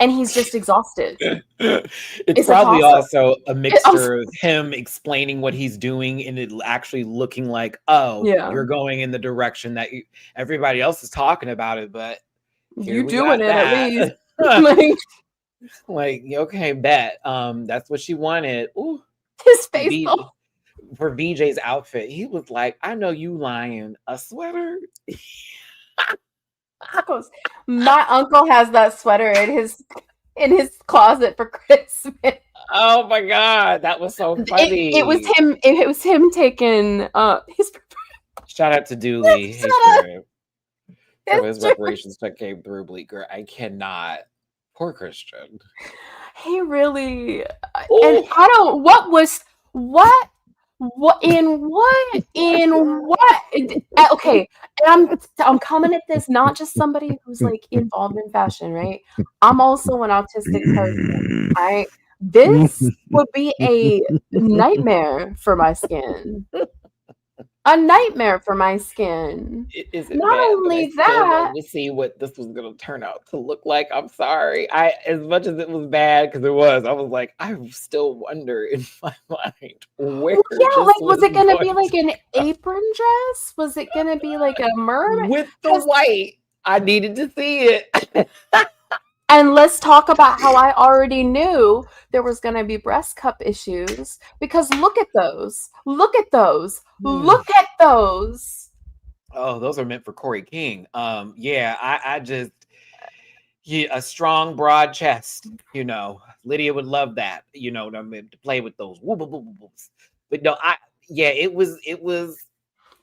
and he's just exhausted? It's probably also a mixture of him explaining what he's doing and it actually looking like, oh, you're going in the direction that everybody else is talking about it, but you doing it at least. like, okay, bet. That's what she wanted. Ooh, his face for VJ's outfit. He was like, I know you lying. A sweater. My uncle has that sweater in his closet for Christmas. Oh my god, that was so funny. It was him. It was him taking his. Shout out to Dooley. So his reparations check came through, Bleeker. I cannot. Poor Christian. He really. And I don't. Okay, and I'm coming at this not just somebody who's like involved in fashion, right? I'm also an autistic person. This would be a nightmare for my skin. A nightmare for my skin. Not only that, to see what this was going to turn out to look like. I'm sorry. As much as it was bad, because it was, I was like, I still wonder in my mind where. Yeah, like, was it going to be like an apron dress? Was it going to be like a mermaid with the white? I needed to see it. And let's talk about how I already knew there was going to be breast cup issues, because look at those. Look at those. Look at those. Oh, those are meant for Corey King. Yeah, I just, a strong, broad chest, you know. Lydia would love that, you know, to play with those. But no, it was.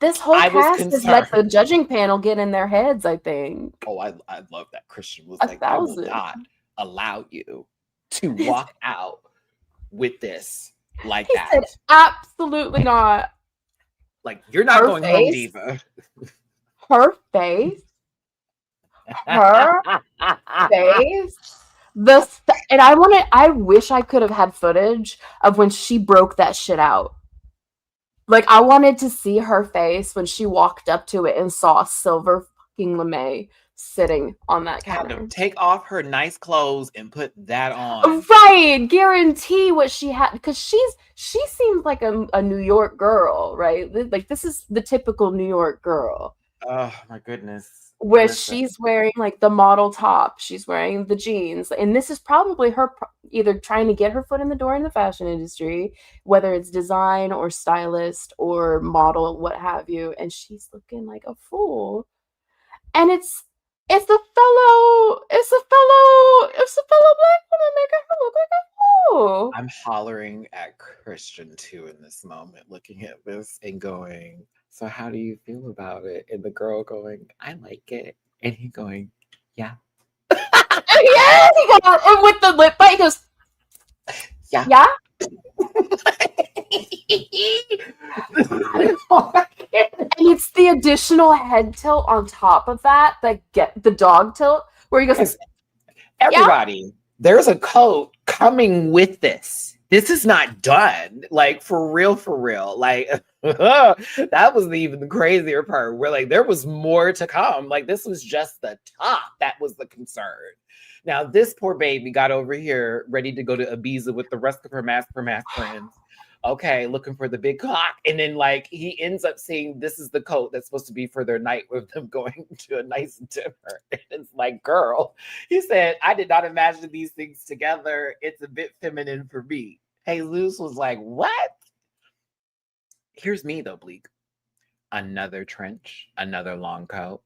This whole cast has let the judging panel get in their heads, I think. Oh, I love that. Christian was like, I will not allow you to walk out with this like that. Said, absolutely not. Like, you're not going home, Diva. Her face. Her face. And I wish I could have had footage of when she broke that shit out. Like, I wanted to see her face when she walked up to it and saw silver fucking LeMay sitting on that Had counter. to take off her nice clothes and put that on. Right, guarantee what she had, because she seems like a New York girl, right? Like this is the typical New York girl. Oh my goodness. Where Listen. she's wearing like the model top, she's wearing the jeans, and this is probably her either trying to get her foot in the door in the fashion industry, whether it's design or stylist or model, what have you, and she's looking like a fool. And it's a fellow black woman making her look like a fool. I'm hollering at Christian too in this moment, looking at this and going, so how do you feel about it? And the girl going, I like it. And he going, yeah. Yeah, and with the lip bite, he goes, yeah. Yeah. And it's the additional head tilt on top of that get the dog tilt where he goes, everybody, there's a coat coming with this. This is not done. Like for real. Like that was even the crazier part where like there was more to come. Like this was just the top. That was the concern. Now this poor baby got over here ready to go to Ibiza with the rest of her mass friends. Okay, looking for the big cock. And then like he ends up seeing this is the coat that's supposed to be for their night with them going to a nice dinner. And it's like, girl, he said, I did not imagine these things together. It's a bit feminine for me. Jesus was like, what? Here's me though, Bleak. Another trench, another long coat.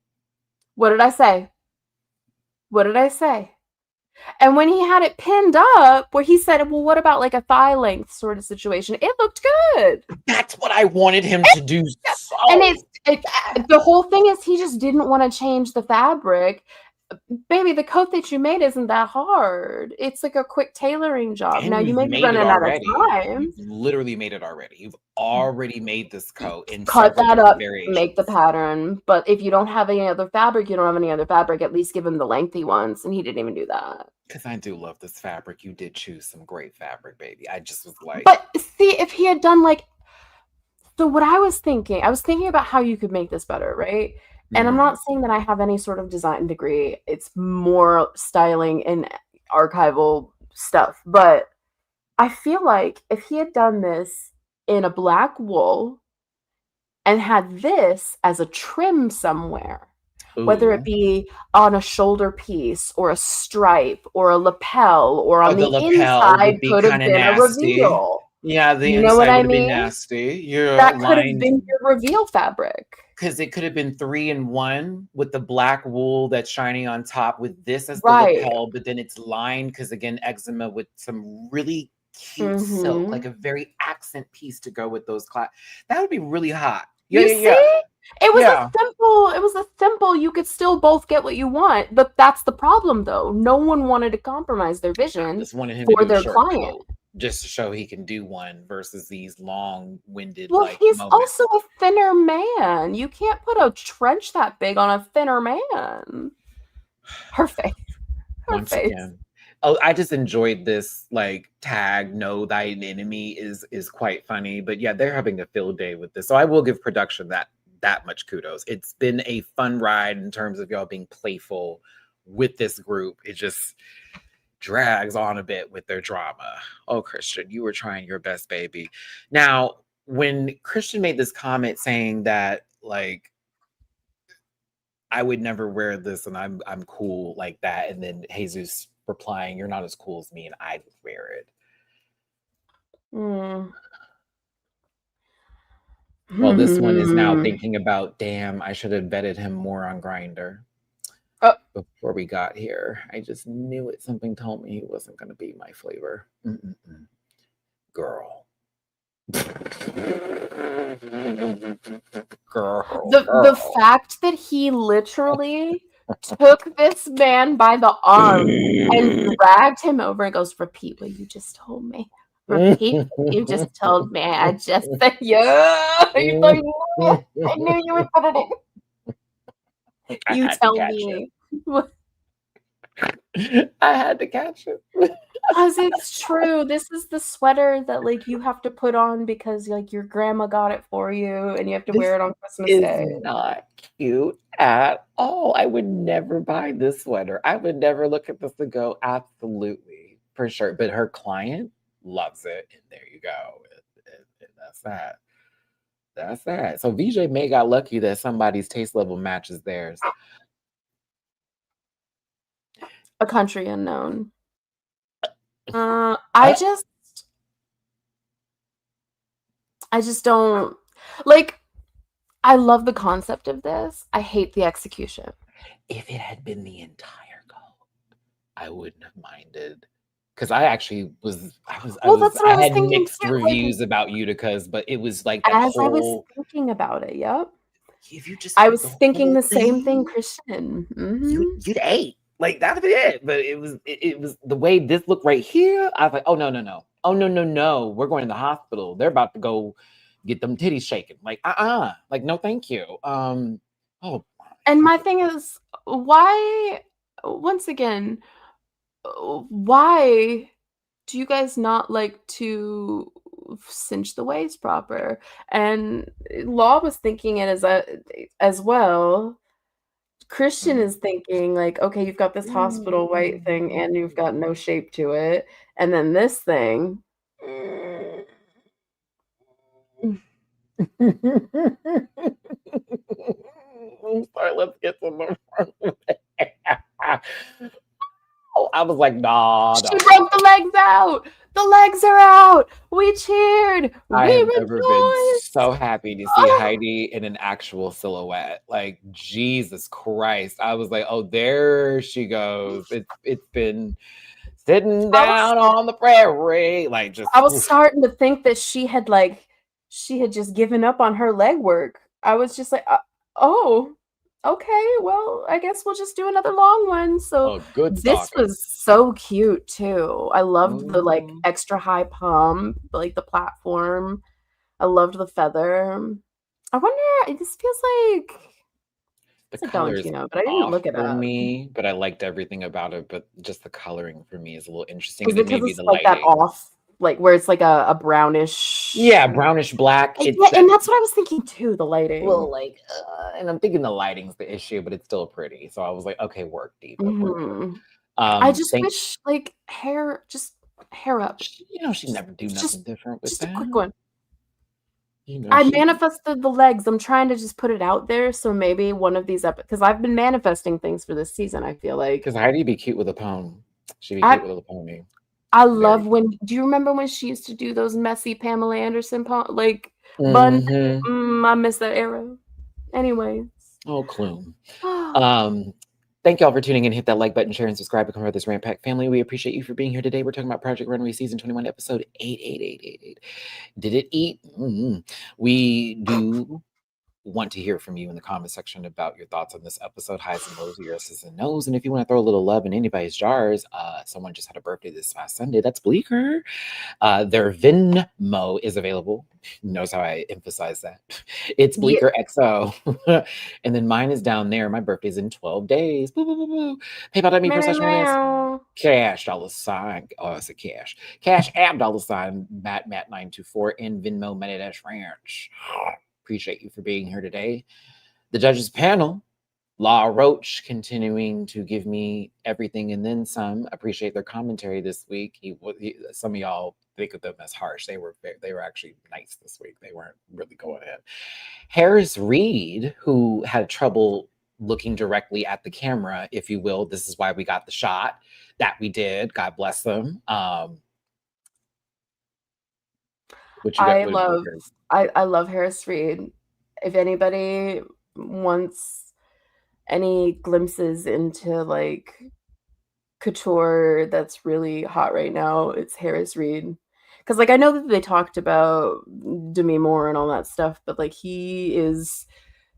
What did I say? And when he had it pinned up, where he said, well, what about like a thigh length sort of situation? It looked good. That's what I wanted him to do. And the whole thing is he just didn't want to change the fabric. Baby, the coat that you made isn't that hard. It's like a quick tailoring job. And now you may be running out of time. You've literally made it already. You've already made this coat in cut that up, variations. Make the pattern. But if you don't have any other fabric, at least give him the length he wants. And he didn't even do that. Because I do love this fabric. You did choose some great fabric, baby. I just was like, but see, if he had done like, so what I was thinking about how you could make this better, right? And I'm not saying that I have any sort of design degree. It's more styling and archival stuff. But I feel like if he had done this in a black wool and had this as a trim somewhere, whether it be on a shoulder piece or a stripe or a lapel or on the inside could have been a reveal. Yeah, the inside would have been nasty. Yeah, that could have been your reveal fabric. Because it could have been 3-in-1 with the black wool that's shiny on top with this as the lapel, but then it's lined because again, eczema with some really cute silk, like a very accent piece to go with those clouds. That would be really hot. See? It was a simple, you could still both get what you want, but that's the problem though. No one wanted to compromise their vision for their client. Just to show he can do one versus these long-winded. Well, he's also a thinner man. You can't put a trench that big on a thinner man. Her face. Again. Oh, I just enjoyed this like tag. Know thine enemy is quite funny, but yeah, they're having a field day with this. So I will give production that much kudos. It's been a fun ride in terms of y'all being playful with this group. It just drags on a bit with their drama. Oh, Christian, you were trying your best, baby. Now, when Christian made this comment saying that, like, I would never wear this and I'm cool like that, and then Jesus replying, you're not as cool as me and I'd wear it. Well, this one is now thinking about, damn, I should have vetted him more on Grindr. Before we got here, I just knew it. Something told me he wasn't going to be my flavor. Girl. The fact that he literally took this man by the arm and dragged him over and goes, repeat what you just told me. Repeat what you just told me. I just said, yeah. I knew you would put it in. You tell me. I had to catch it. Because it's true. This is the sweater that like you have to put on because like your grandma got it for you and you have to wear it on Christmas Day. It's not cute at all. I would never buy this sweater. I would never look at this and go, absolutely, for sure. But her client loves it. And there you go. And that's that. That's that. So VJ May got lucky that somebody's taste level matches theirs. A country unknown. I just don't like. I love the concept of this. I hate the execution. If it had been the entire goal, I wouldn't have minded. Because I actually was, I had mixed reviews about Utica's, but it was like that as I was thinking about it. Yep. If you just, I was thinking the same thing, Christian. You'd ate. Like that's it. But it was the way this looked right here. I was like, oh no. Oh no. We're going to the hospital. They're about to go get them titties shaken. Like, like, no, thank you. And my thing is, why, once again, why do you guys not like to cinch the waist proper? And Law was thinking it as well. Christian is thinking like, okay, you've got this hospital white thing and you've got no shape to it. And then this thing. I'm sorry, let's get some more. I was like, nah. She broke the legs out. The legs are out. We cheered. I have never been so happy to see Heidi in an actual silhouette. Like, Jesus Christ. I was like, oh, there she goes. It's been sitting down on the prairie. Like, just I was starting to think that she had just given up on her leg work. I was just like, oh, okay, well, I guess we'll just do another long one. So this was so cute too. I loved the like extra high pump, like the platform. I loved the feather. I wonder, this feels like the colors, but I didn't look it up. Me, but I liked everything about it. But just the coloring for me is a little interesting. Is it because it's like that off? Like where it's like a brownish, brownish black. And that's what I was thinking too. The lighting, well, like, and I'm thinking the lighting's the issue, but it's still pretty. So I was like, okay, work deep. I just wish like hair up. She'd never do nothing different with that. Just a quick one. I manifested the legs. I'm trying to just put it out there. So maybe one of these because I've been manifesting things for this season. I feel like because Heidi be cute with a pone. She'd be cute with a pony. I love do you remember when she used to do those messy Pamela Anderson bun? I miss that era. Anyways. Oh, Clume. Thank y'all for tuning in. Hit that like button, share, and subscribe. Become part of this Rant Pack family. We appreciate you for being here today. We're talking about Project Runway Season 21, Episode 88888. Did it eat? We do want to hear from you in the comment section about your thoughts on this episode, highs and lows, yeses and nos. And if you want to throw a little love in anybody's jars, someone just had a birthday this past Sunday. That's Bleeker. Their Venmo is available. Knows how I emphasize that. It's Bleeker XO. And then mine is down there. My birthday's in 12 days. Boo, boo, boo, boo. PayPal.me / cash $sign. Oh, it's a cash. Cash app $sign Matt924 and Venmo Matty-Rants. Appreciate you for being here today. The judges panel, Law Roach, continuing to give me everything and then some. Appreciate their commentary this week. Some of y'all think of them as harsh. They were actually nice this week. They weren't really going in. Harris Reed, who had trouble looking directly at the camera, if you will. This is why we got the shot that we did. God bless them. I love Harris Reed. If anybody wants any glimpses into like couture that's really hot right now, it's Harris Reed. Because like I know that they talked about Demi Moore and all that stuff, but like he is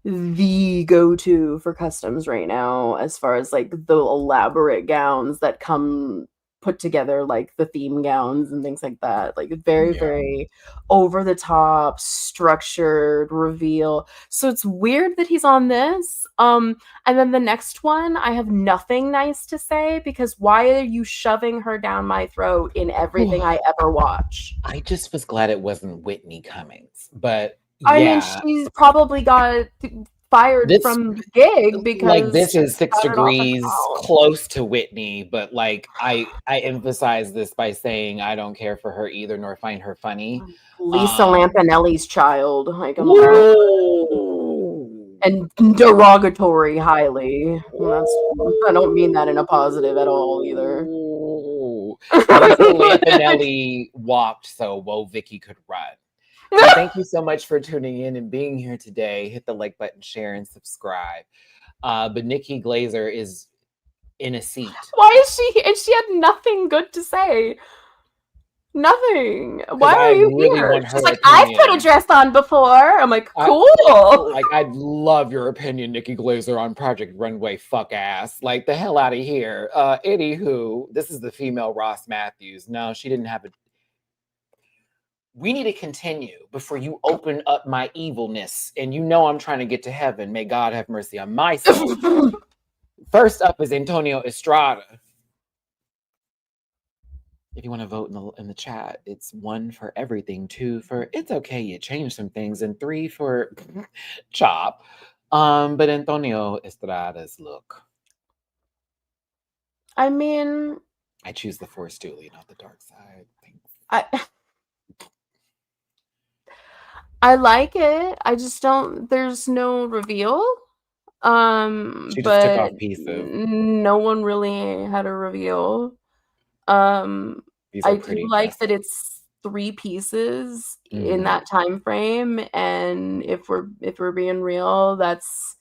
the go-to for customs right now as far as like the elaborate gowns that come put together, like the theme gowns and things like that, like very over the top, structured reveal. So it's weird that he's on this. And then the next one, I have nothing nice to say because why are you shoving her down my throat in everything I ever watch? I just was glad it wasn't Whitney Cummings, but I mean, she's probably got fired This from the gig because this is she 6 got it off degrees account. close to Whitney, but like I emphasize this by saying I don't care for her either, nor find her funny. Lisa Lampanelli's child. Like, I'm Woo! and derogatory highly. I don't mean that in a positive at all either. Lisa Lampanelli walked so Vicky could run. So thank you so much for tuning in and being here today. Hit the like button, share, and subscribe. But Nikki Glazer is in a seat. Why is she? And she had nothing good to say. Nothing. Why are you really here? want She's her like, opinion. I've put a dress on before. I'm like, cool. I'd love your opinion, Nikki Glazer, on Project Runway. Fuck ass. Like, the hell out of here. Anywho, this is the female Ross Matthews. No, she didn't have a. We need to continue before you open up my evilness. And you know I'm trying to get to heaven. May God have mercy on my soul. First up is Antonio Estrada. If you want to vote in the chat, it's 1 for everything, 2 for it's okay, you changed some things, and 3 for chop. But Antonio Estrada's look. I mean, I choose the Force dually, not the dark side. Thanks. I like it. I just don't. There's no reveal. She just but took off pieces. No one really had a reveal. These are I pretty do like dresses. that it's 3 pieces in that time frame, and if we're being real, that's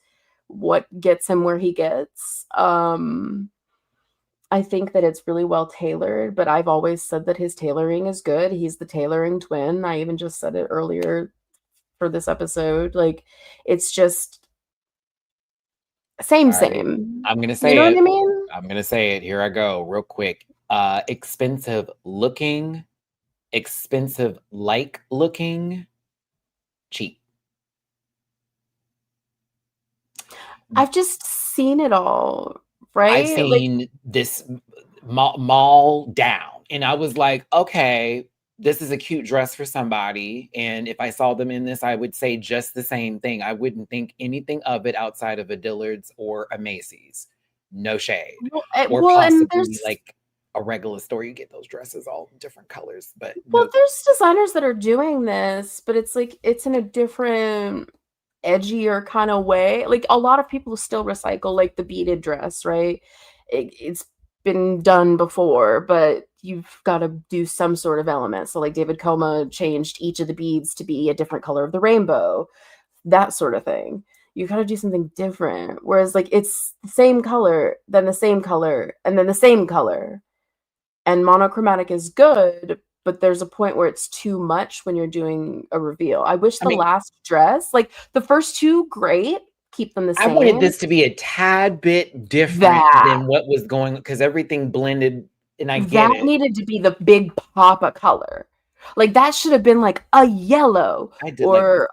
what gets him where he gets. I think that it's really well tailored, but I've always said that his tailoring is good. He's the tailoring twin. I even just said it earlier for this episode. Like, it's just same. I'm gonna say you know it. What I mean? I'm gonna say it. Here I go, real quick. Expensive looking, expensive like looking, cheap. I've just seen it all, right? I've seen this mall down, and I was like, okay, this is a cute dress for somebody. And if I saw them in this, I would say just the same thing. I wouldn't think anything of it outside of a Dillard's or a Macy's. No shade. Or possibly like a regular store. You get those dresses all different colors. But there's designers that are doing this, but it's like it's in a different, edgier kind of way. Like, a lot of people still recycle like the beaded dress, right? It's been done before, but you've got to do some sort of element. So like David Coma changed each of the beads to be a different color of the rainbow, that sort of thing. You got to do something different. Whereas like it's the same color, then the same color, and then the same color. And monochromatic is good, but there's a point where it's too much when you're doing a reveal. I wish the last dress, like the first 2, great, keep them the same. I wanted this to be a tad bit different than what was going, because everything blended, and I get it. That needed to be the big pop of color. Like, that should have been like a yellow or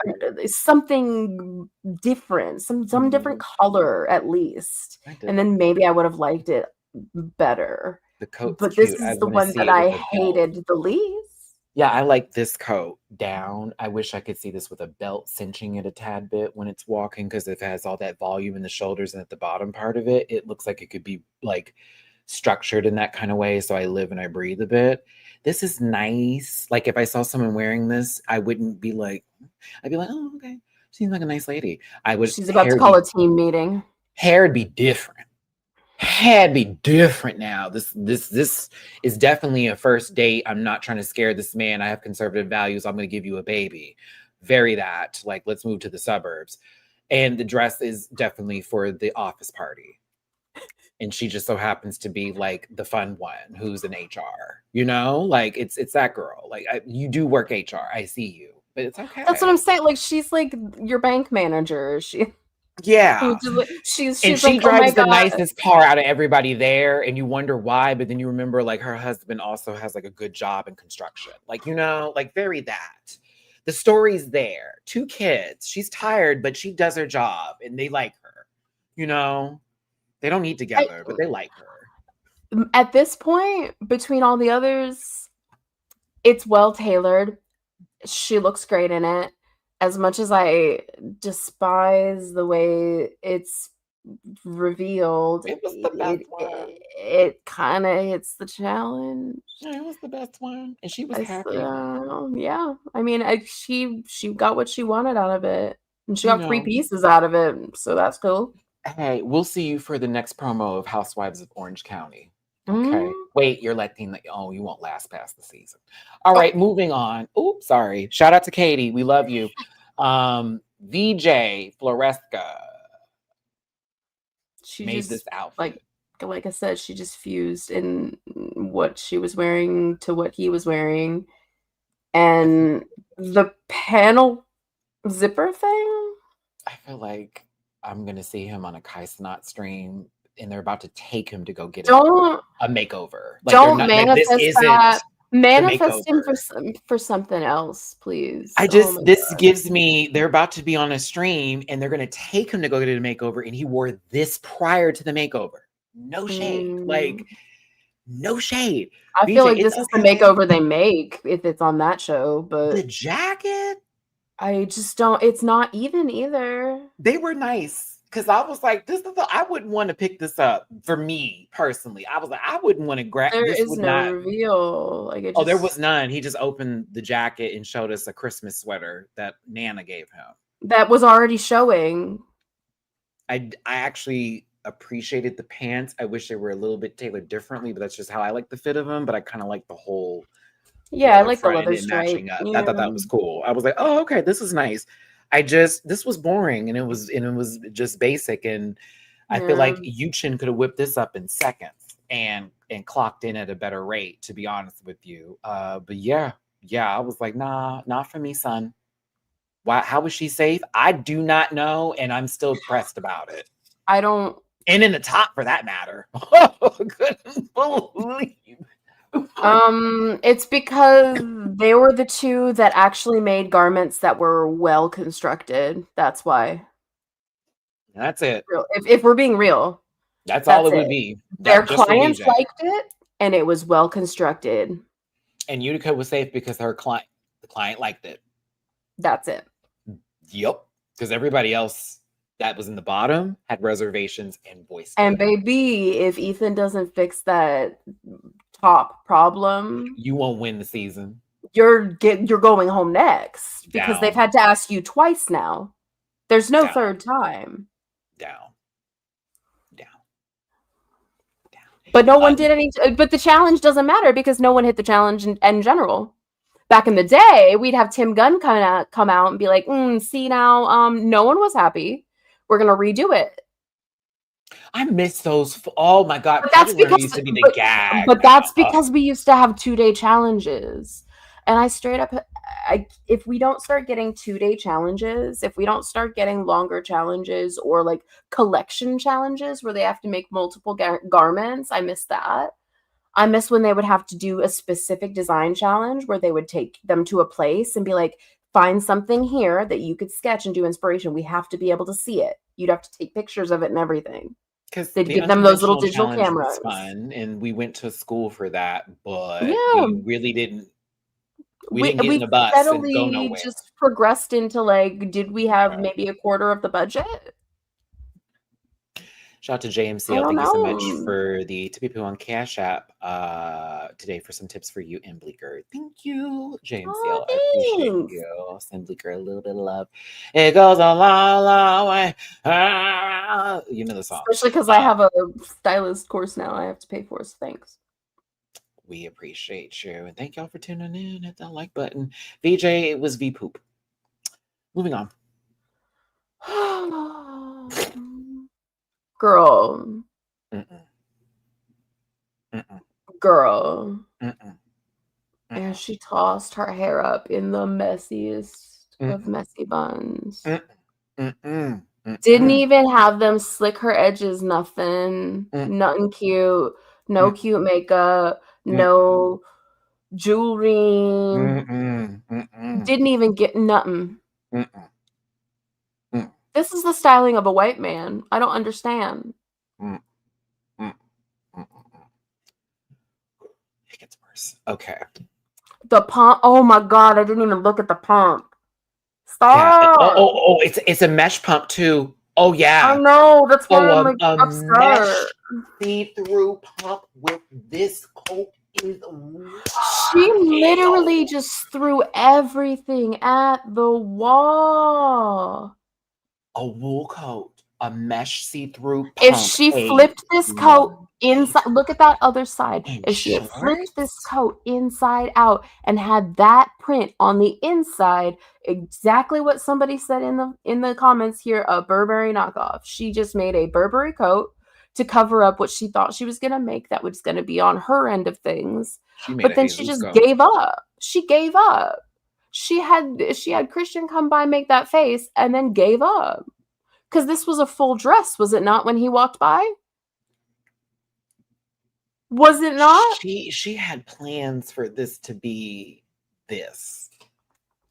something different, some different color at least. And then maybe I would have liked it better. The coat's but cute. This is the one that I hated the least. Yeah, I like this coat down. I wish I could see this with a belt cinching it a tad bit when it's walking, because it has all that volume in the shoulders, and at the bottom part of it, it looks like it could be like structured in that kind of way. So I live and I breathe a bit. This is nice. Like, if I saw someone wearing this, I wouldn't be like, I'd be like, oh, okay, seems like a nice lady. She's about to call a team meeting. Hair would be different. Had be different now. This is definitely a first date. I'm not trying to scare this man. I have conservative values. I'm going to give you a baby. Very that. Like, let's move to the suburbs. And the dress is definitely for the office party. And she just so happens to be like the fun one who's in HR. You know, like it's that girl. Like, you do work HR. I see you, but it's okay. That's what I'm saying. Like, she's like your bank manager. Yeah. She's she drives the nicest car out of everybody there, and you wonder why, but then you remember like her husband also has like a good job in construction. Like, you know, like very that. The story's there. 2 kids. She's tired, but she does her job and they like her. You know, they don't eat together, but they like her. At this point, between all the others, it's well tailored. She looks great in it. as much as I despise the way it's revealed, It was the best one. it kind of hits the challenge. It was the best one, and she was I happy. yeah. I mean, she got what she wanted out of it, and she You got 3 know. pieces out of it, so that's cool. Hey, we'll see you for the next promo of Housewives of Orange County. Okay. Mm. Wait, you're letting you won't last past the season. All right, moving on. Oops, sorry. Shout out to Katie. We love you. VJ Floresca She made just this outfit. like I said, she just fused in what she was wearing to what he was wearing, and the panel zipper thing. I feel like I'm gonna see him on a Kai Cenat stream, and they're about to take him to go get Don't a makeover. Like they're don't not. Like, this manifest isn't that. the Manifest him makeover. for something else, please. I Oh just my this God. gives me they're about to be on a stream and they're gonna take him to go get a makeover, and he wore this prior to the makeover. No shade. Like no shade. I feel VJ, like it's this is the okay. makeover they make if it's on that show, The but jacket, I just don't. It's not even either. they were nice. Cause I was like, I wouldn't want to pick this up for me personally. I was like, I wouldn't want to grab There this is would no not reveal. Like it Oh, there just was none. He just opened the jacket and showed us a Christmas sweater that Nana gave him. that was already showing. I actually appreciated the pants. I wish they were a little bit tailored differently, but that's just how I like the fit of them. But I kind of like the whole Yeah, I leather like the front and leather it matching stripe. up. I thought Yeah. that was cool. I was like, oh, okay, this is nice. This was boring and it was just basic. And I feel like Yuchin could have whipped this up in seconds and clocked in at a better rate, to be honest with you. But yeah, I was like, nah, not for me, son. Why? How was she safe? I do not know, and I'm still pressed about it. I don't. And in the top, for that matter. Couldn't believe. It's because they were the two that actually made garments that were well constructed. That's why. That's it. If we're being real, That's all it would it. be. Their Just for clients VJ. liked it, and it was well constructed. And Utica was safe because the client liked it. That's it. Yep. Because everybody else that was in the bottom had reservations and voiced And it. baby, if Ethan doesn't fix that top problem, you won't win the season. You're going home next because they've had to ask you twice now. There's no third time. Down. But no one did any. But the challenge doesn't matter because no one hit the challenge in general. Back in the day, we'd have Tim Gunn come out and be like, "See now, no one was happy. We're gonna redo it." I miss those. Oh my God! But that's because used to be the gag. But that's because we used to have 2-day challenges, and I straight up, if we don't start getting 2-day challenges, if we don't start getting longer challenges or like collection challenges where they have to make multiple garments, I miss that. I miss when they would have to do a specific design challenge where they would take them to a place and be like, find something here that you could sketch and do inspiration. We have to be able to see it. You'd have to take pictures of it and everything. Because they'd give them those little digital cameras. Was fun, and we went to school for that, but yeah. we really didn't. We didn't get in the bus and go nowhere. Just progressed into like, did we have maybe a quarter of the budget? Shout out to JMCL. Thank you so much for the tippy on Cash App today for some tips for you and Bleecker. Thank you, JMCL. I appreciate you. Send Bleecker a little bit of love. It goes a long, long way. You know the song. Especially because I have a stylist course now I have to pay for, so thanks. We appreciate you. And thank y'all for tuning in. Hit that like button. VJ, it was V poop. Moving on. Girl. Girl. And she tossed her hair up in the messiest of messy buns. Didn't even have them slick her edges, nothing. Nothing cute. No cute makeup. No jewelry. Didn't even get nothing. This is the styling of a white man. I don't understand. It gets worse. Okay. The pump. Oh my God. I didn't even look at the pump. Stop. It's a mesh pump too. Oh I yeah. know. That's why I'm Oh, like a upset. mesh see-through pump with this coat is She literally just threw everything at the wall. a wool coat, a mesh see-through If pump. she A flipped this coat long inside, look at that other side. and If she had flipped this shorts. coat inside out and had that print on the inside, exactly what somebody said in the comments here, a Burberry knockoff. She just made a Burberry coat to cover up what she thought she was gonna make that was gonna be on her end of things. She made But a then she Jesus just coat. gave up. She gave up. She had Christian come by, make that face, and then gave up. Because this was a full dress, was it not, when he walked by? Was it not? She had plans for this to be this.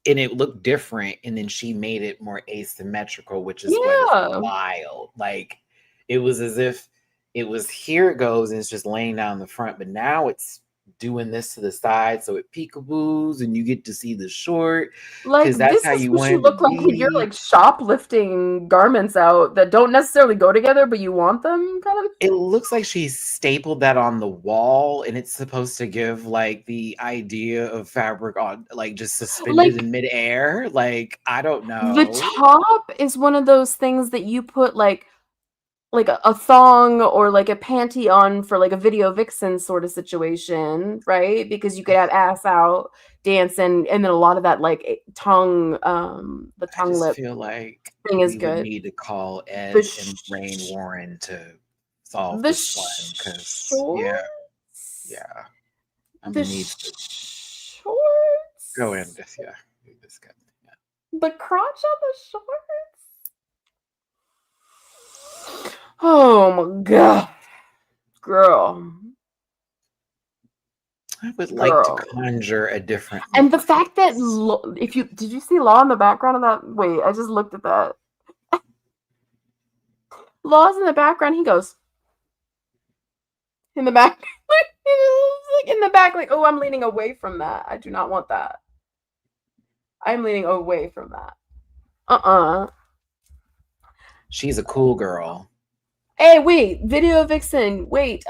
And it looked different, and then she made it more asymmetrical, which is what is Yeah. wild. Like, it was as if it was here it goes, and it's just laying down the front, but now it's doing this to the side, so it peekaboos, and you get to see the short, Like, because that's this how is you what you wanted to look like when you're, be. like, shoplifting garments out that don't necessarily go together, but you want them, kind of? It looks like she stapled that on the wall, and it's supposed to give like the idea of fabric on like just suspended Like, in midair. Like, I don't the know. top is one of those things that you put, like a thong or, like, a panty on for, like, a video vixen sort of situation, right? Because you could have ass out, dancing, and then a lot of that, like, tongue, the I tongue just lip feel like thing is we would good. need to call The Ed and Rain Warren to solve the this one because yeah, shorts? yeah. I'm The gonna need to shorts? go in this. Yeah, do this good. Yeah. The crotch on the shorts? Oh my god. Girl. I would like to Girl. conjure a different And look the for fact that this. if you did you see Law in the background of that? Wait, I just looked at that. Law's in the background. He goes in the back. Like in the back, like, oh, I'm leaning away from that. I do not want that. I'm leaning away from that. She's a cool girl. Hey, wait, Video Vixen. Wait,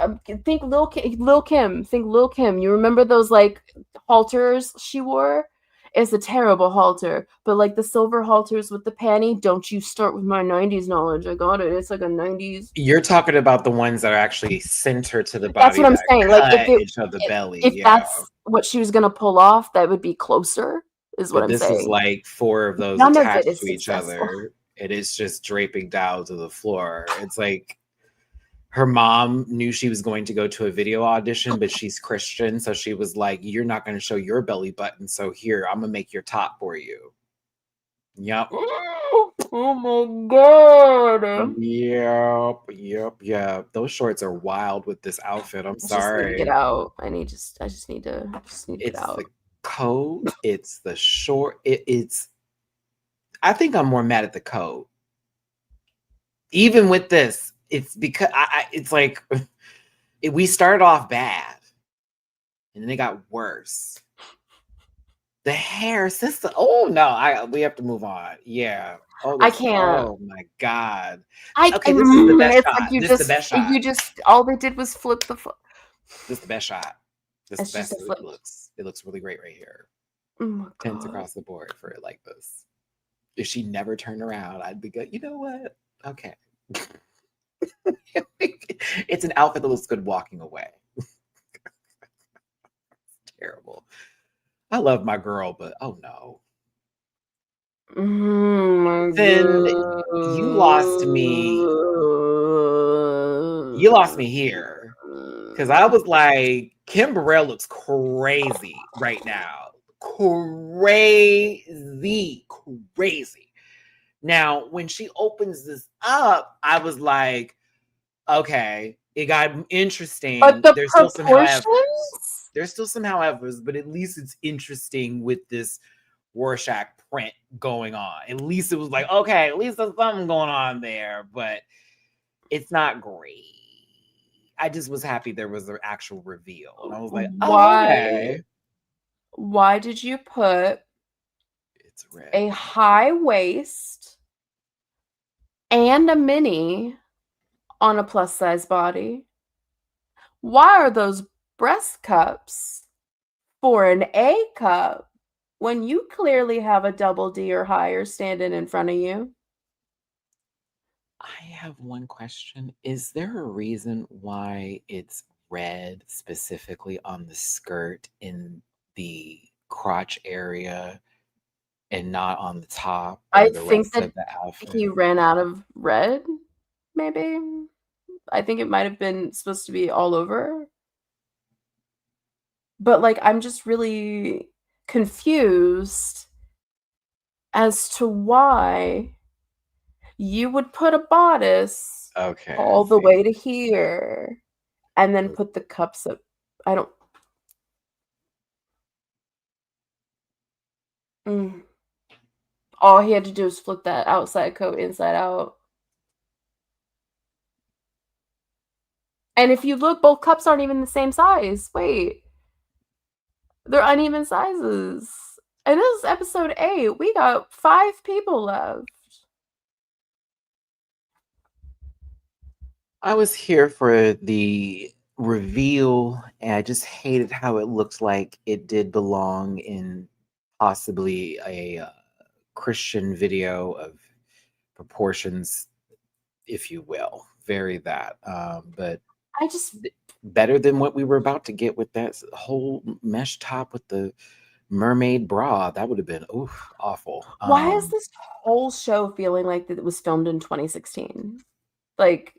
think Lil Kim. Think Lil Kim. You remember those like halters she wore? It's a terrible halter, but like the silver halters with the panty. Don't you start with my '90s knowledge? I got it. It's like a '90s. You're talking about the ones that are actually center to the That's body what I'm that saying. Like cut and show the belly. if Yeah. that's what she was gonna pull off, that would be closer. Is what But I'm this is saying. like 4 of those None of it attached is to each successful. other. It is just draping down to the floor. It's like her mom knew she was going to go to a video audition, but she's Christian. So she was like, you're not going to show your belly button. So here, I'm going to make your top for you. Yep. Oh my god. Yep. Those shorts are wild with this outfit. I'm Just need to get sorry. out. I just need to get It's out. the coat. It's the short. It's. I think I'm more mad at the coat. Even with this, it's because it's like we started off bad, and then it got worse. The hair, sister. Oh no, we have to move on. Yeah. I can't. Oh my god. I Okay, this is the best it's shot. like This is the best shot. you just all they did was flip the foot. This is the best shot. This is It's the just best. a flip. It looks really great right here. Oh my Pins god. across the board for it like this. If she never turned around, I'd be good. You know what? Okay. It's an outfit that looks good walking away. Terrible. I love my girl, but oh no. Oh my Then god. you lost me. You lost me here. Because I was like, Kim Burrell looks crazy right now. Crazy. Now, when she opens this up, I was like, okay, it got interesting. But the There's still some proportions? howevers, but at least it's interesting with this Rorschach print going on. At least it was like, okay, at least there's something going on there, but it's not great. I just was happy there was an actual reveal. And I was like, oh, okay. Why did you put It's red. a high waist, and a mini on a plus size body. Why are those breast cups for an A cup when you clearly have a double D or higher standing in front of you? I have one question. Is there a reason why it's red specifically on the skirt in the crotch area and not on the top I or the think rest that of the outfit? he ran out of red, maybe. I think it might have been supposed to be all over. But like, I'm just really confused as to why you would put a bodice Okay, I all the see. way to here and then put the cups up. I don't. All he had to do was flip that outside coat inside out. And if you look, both cups aren't even the same size. Wait. They're uneven sizes. And this is episode 8. We got 5 people left. I was here for the reveal, and I just hated how it looked like it did belong in possibly a Christian video of proportions, if you will. Very that. But I just better than what we were about to get with that whole mesh top with the mermaid bra. That would have been awful. Why is this whole show feeling like that it was filmed in 2016? Like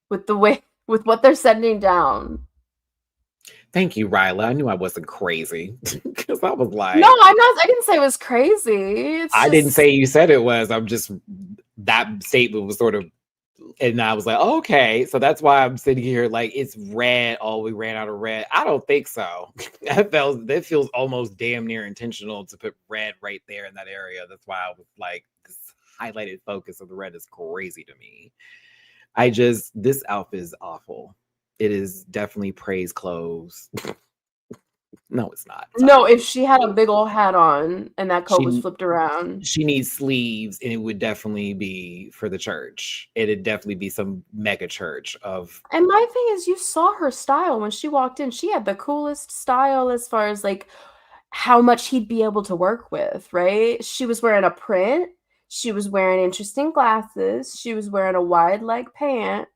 with what they're sending down. Thank you, Ryla. I knew I wasn't crazy because I was like, no, I'm not. I didn't say it was crazy. Didn't say you said it was. I'm just that statement was sort of, and I was like, okay, so that's why I'm sitting here like it's red. Oh, we ran out of red. I don't think so. That feels almost damn near intentional to put red right there in that area. That's why I was like, this highlighted focus of the red is crazy to me. This outfit is awful. It is definitely praise clothes. No, it's not. No, if she had a big old hat on and that coat was flipped around. She needs sleeves, and it would definitely be for the church. It'd definitely be some mega church of. And my thing is, you saw her style when she walked in. She had the coolest style as far as like how much he'd be able to work with, right? She was wearing a print. She was wearing interesting glasses. She was wearing a wide leg pant.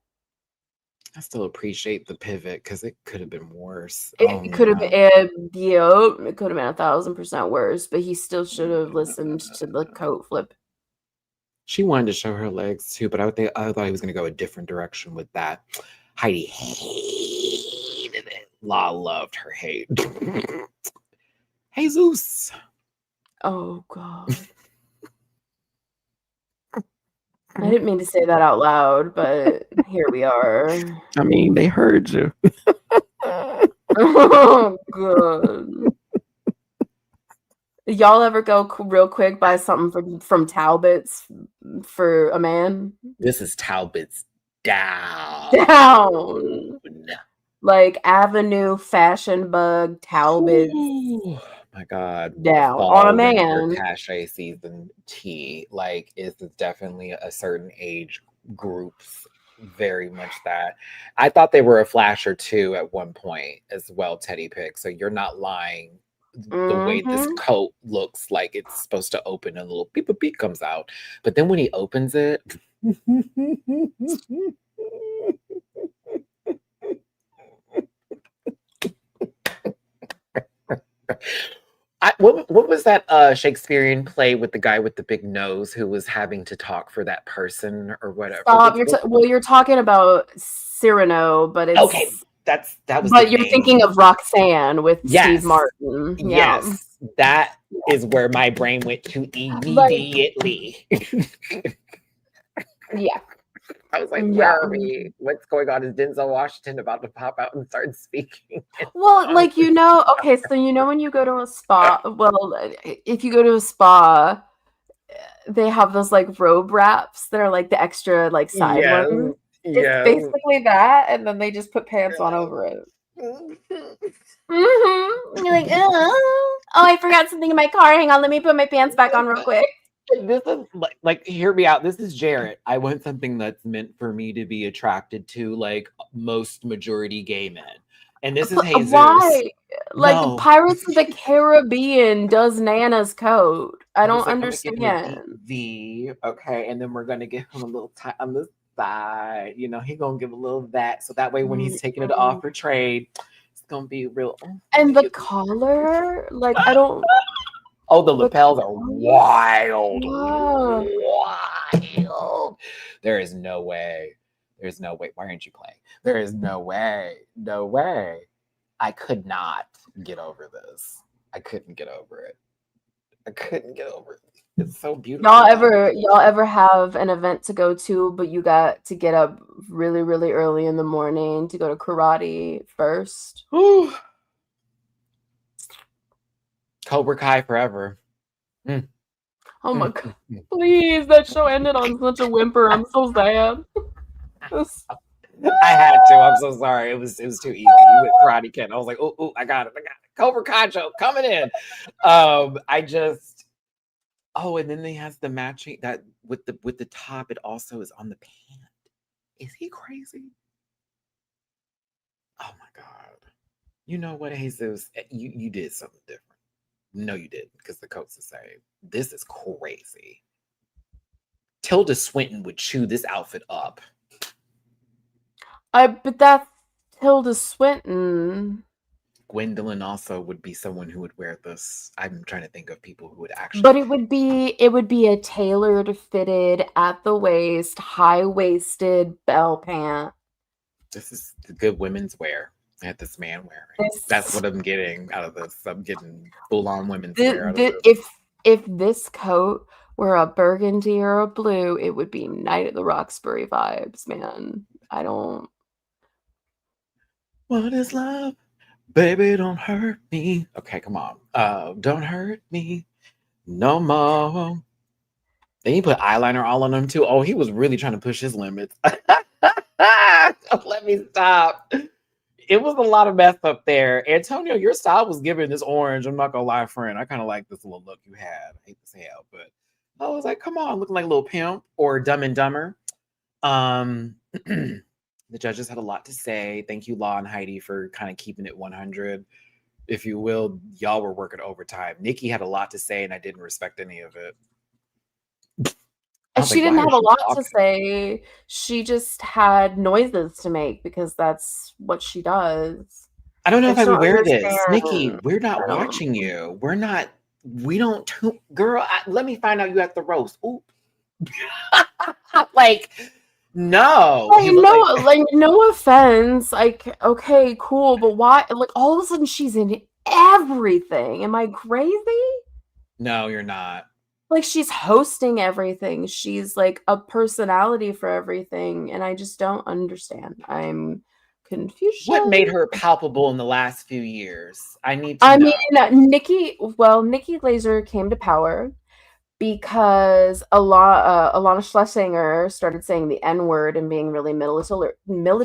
I still appreciate the pivot because it could have been worse. It could have been, it could have been 1,000% worse, but he still should have listened to the coat flip. She wanted to show her legs too, but I thought he was going to go a different direction with that. Heidi hated it. La loved her hate. Jesus. Oh God. I didn't mean to say that out loud, but here we are. I mean, they heard you. Oh, good. Y'all ever go real quick buy something from Talbot's for a man? This is Talbot's down. Down. Like Avenue, Fashion Bug, Talbot's. Ooh, my God. Down Fall, on a winter, man. cachet season tea. Like, it's definitely a certain age groups. Very much that. I thought they were a flash or two at one point as well, Teddy Pick. So you're not lying. The way this coat looks like it's supposed to open, and a little beep beep comes out. But then when he opens it. What was that Shakespearean play with the guy with the big nose who was having to talk for that person or whatever? Stop. You're talking about Cyrano, but it's okay. That was. But you're thinking of Roxanne with Steve Martin. Yeah. Yes, that is where my brain went to immediately. Yeah. I was like, where are we? What's going on? Is Denzel Washington about to pop out and start speaking? Well, like, okay, so when you go to a spa, if you go to a spa, they have those like robe wraps that are like the extra like side ones. It's basically that, and then they just put pants on over it. You're like, oh, I forgot something in my car. Hang on, let me put my pants back on real quick. This is like hear me out. This is Jarrett. I want something that's meant for me to be attracted to, like most majority gay men. And this is Jesus. Why? Like No. Pirates of the Caribbean does Nana's coat. I don't understand. V, okay, and then we're gonna give him a little tie on the side. You know, he gonna give a little that, so that way when he's taking it off for trade, it's gonna be real. And the collar, like I don't. Oh, the lapels are wild. Wow. Wild. There is no way. There's no way. Why aren't you playing? There is no way. No way. I could not get over this. I couldn't get over it. I couldn't get over it. It's so beautiful. Y'all ever have an event to go to, but you got to get up really, really early in the morning to go to karate first? Cobra Kai forever. Mm. Oh my god! Please, that show ended on such a whimper. I'm so sad. I had to. I'm so sorry. It was too easy. You went Karate Kid. I was like, oh, I got it. Cobra Kai show coming in. I just. Oh, and then they has the matching that with the top. It also is on the pant. Is he crazy? Oh my god! You know what, Jesus? You did something different. No, you didn't, because the coat's the same. This is crazy. Tilda Swinton would chew this outfit up. But that's Tilda Swinton. Gwendolyn also would be someone who would wear this. I'm trying to think of people who would actually. But it would be a tailored, fitted, at the waist, high-waisted bell pant. This is the good women's wear that this man wearing. That's what I'm getting out of this. I'm getting full-on women's wear out of this. If this coat were a burgundy or a blue, it would be Night at the Roxbury vibes, man. I don't. What is love? Baby, don't hurt me. Okay, come on. Don't hurt me no more. Then he put eyeliner all on him too. Oh, he was really trying to push his limits. Let me stop. It was a lot of mess up there. Antonio, your style was giving this orange. I'm not gonna lie, friend. I kind of like this little look you had. I hate to say it, but I was like, come on, looking like a little pimp or Dumb and Dumber. The judges had a lot to say. Thank you, Law and Heidi, for kind of keeping it 100. If you will, y'all were working overtime. Nikki had a lot to say, and I didn't respect any of it. She didn't have a lot to say. She just had noises to make because that's what she does. I don't know if I would wear this. Nikki, we're not watching you. We don't. Girl, let me find out you at the roast. Ooh. Like, no. No offense. Like, okay, cool, but why? Like, all of a sudden she's in everything. Am I crazy? No, you're not. Like, she's hosting everything. She's like a personality for everything, and I just don't understand. I'm confused. What made her palpable in the last few years? I need to know. Nikki Glaser came to power because Alana Schlesinger started saying the N-word and being really militaristic.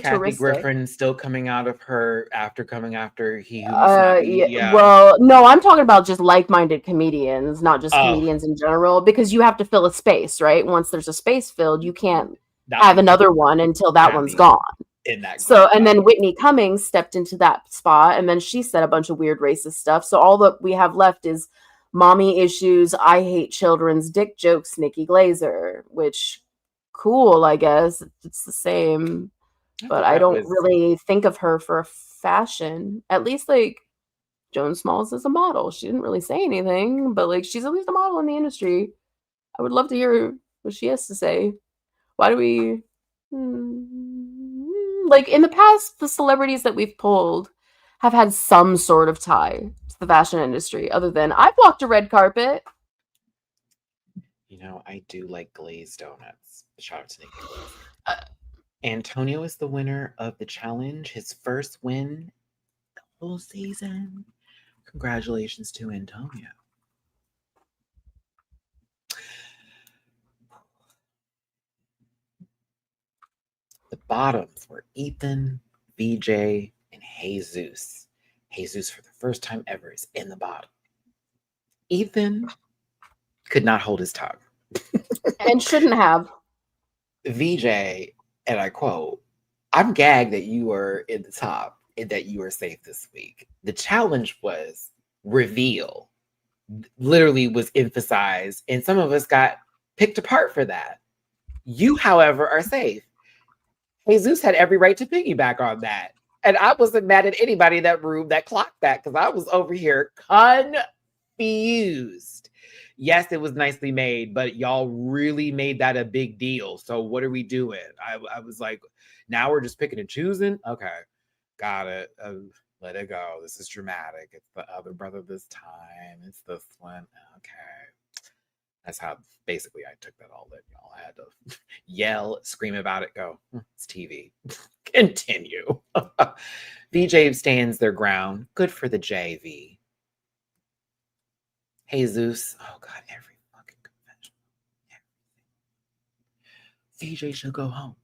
Kathy Griffin still coming out of her after coming after he who yeah. Well, no, I'm talking about just like-minded comedians, not just comedians in general, because you have to fill a space, right? Once there's a space filled, you can't have another one until that one's gone. And then Whitney Cummings stepped into that spot, and then she said a bunch of weird racist stuff. So all that we have left is mommy issues, I hate children's dick jokes, Nikki Glaser, which cool, I guess. It's the same. But I don't really think of her for fashion. At least like Joan Smalls is a model. She didn't really say anything, but like she's at least a model in the industry. I would love to hear what she has to say. Why do we like in the past, the celebrities that we've pulled have had some sort of tie to the fashion industry, other than I've walked a red carpet. You know, I do like glazed donuts. Shout out to Nikki. Antonio is the winner of the challenge. His first win the whole season. Congratulations to Antonio. The bottoms were Ethan, VJ, and Jesus for the first time ever is in the bottom. Ethan could not hold his tongue. And shouldn't have. VJ, and I quote, I'm gagged that you are in the top and that you are safe this week. The challenge was reveal, literally was emphasized, and some of us got picked apart for that. You, however, are safe. Jesus had every right to piggyback on that. And I wasn't mad at anybody in that room that clocked that because I was over here confused. Yes, it was nicely made, but y'all really made that a big deal. So what are we doing? I was like, now we're just picking and choosing? Okay, got it. Let it go. This is dramatic. It's the other brother this time. It's this one. Okay. That's how basically I took that all in, y'all. I had to yell, scream about it, go, it's TV. Continue. VJ stands their ground. Good for the JV. Jesus. Oh, God, every fucking convention. VJ should go home.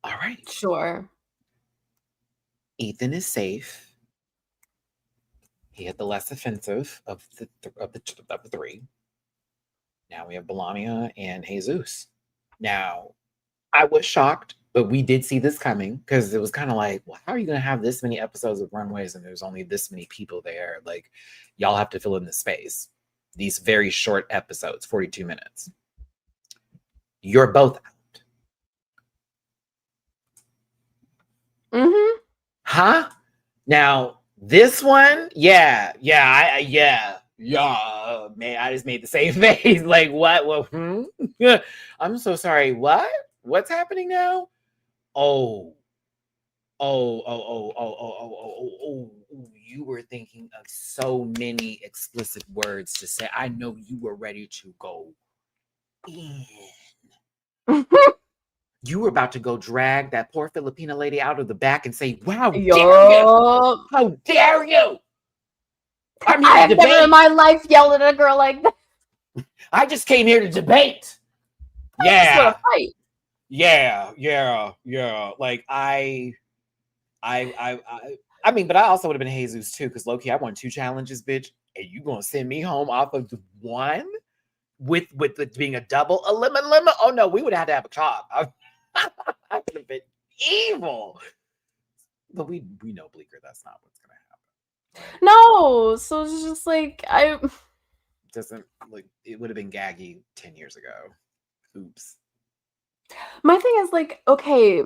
All right. Sure. Ethan is safe. He had the less offensive of the three. Now we have Melania and Jesus. Now, I was shocked, but we did see this coming because it was kind of like, well, how are you going to have this many episodes of Runways and there's only this many people there? Like, y'all have to fill in the space. These very short episodes, 42 minutes. You're both out. Mm-hmm. Huh? Now, this one, yeah, man, I just made the same face. Like, what? Well, I'm so sorry. What? What's happening now? Oh, you were thinking of so many explicit words to say. I know you were ready to go in. You were about to go drag that poor Filipina lady out of the back and say, wow, dare you? How dare you? I have never in my life yelled at a girl like that. I just came here to debate. I just want to fight. Yeah. Like I mean, but I also would have been Jesus too, because low-key, I won 2 challenges, bitch. And you gonna send me home off of the one with it being a double limit? Oh no, we would have had to have a talk. I would have been evil. But we know, Bleecker, that's not what's gonna happen. No, so it's just like doesn't like it would have been gaggy 10 years ago. Oops. My thing is like, okay,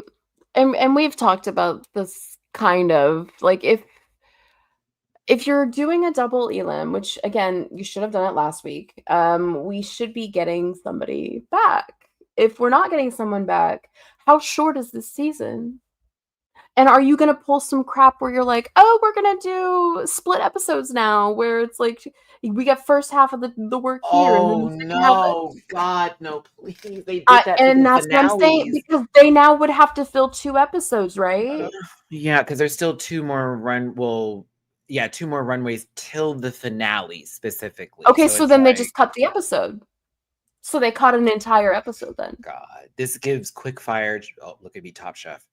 and we've talked about this kind of like if you're doing a double elim, which again, you should have done it last week, we should be getting somebody back. If we're not getting someone back, how short is this season? And are you going to pull some crap where you're like, oh, we're going to do split episodes now, where it's like we got first half of the work here. Oh, and then no. God, no, please. They did that. And that's what I'm saying, because they now would have to fill 2 episodes, right? Yeah, because there's still 2 more 2 more runways till the finale specifically. Okay, so then they just cut the episode. So they cut an entire episode then. God, this gives quick fire. Oh, look at me, Top Chef.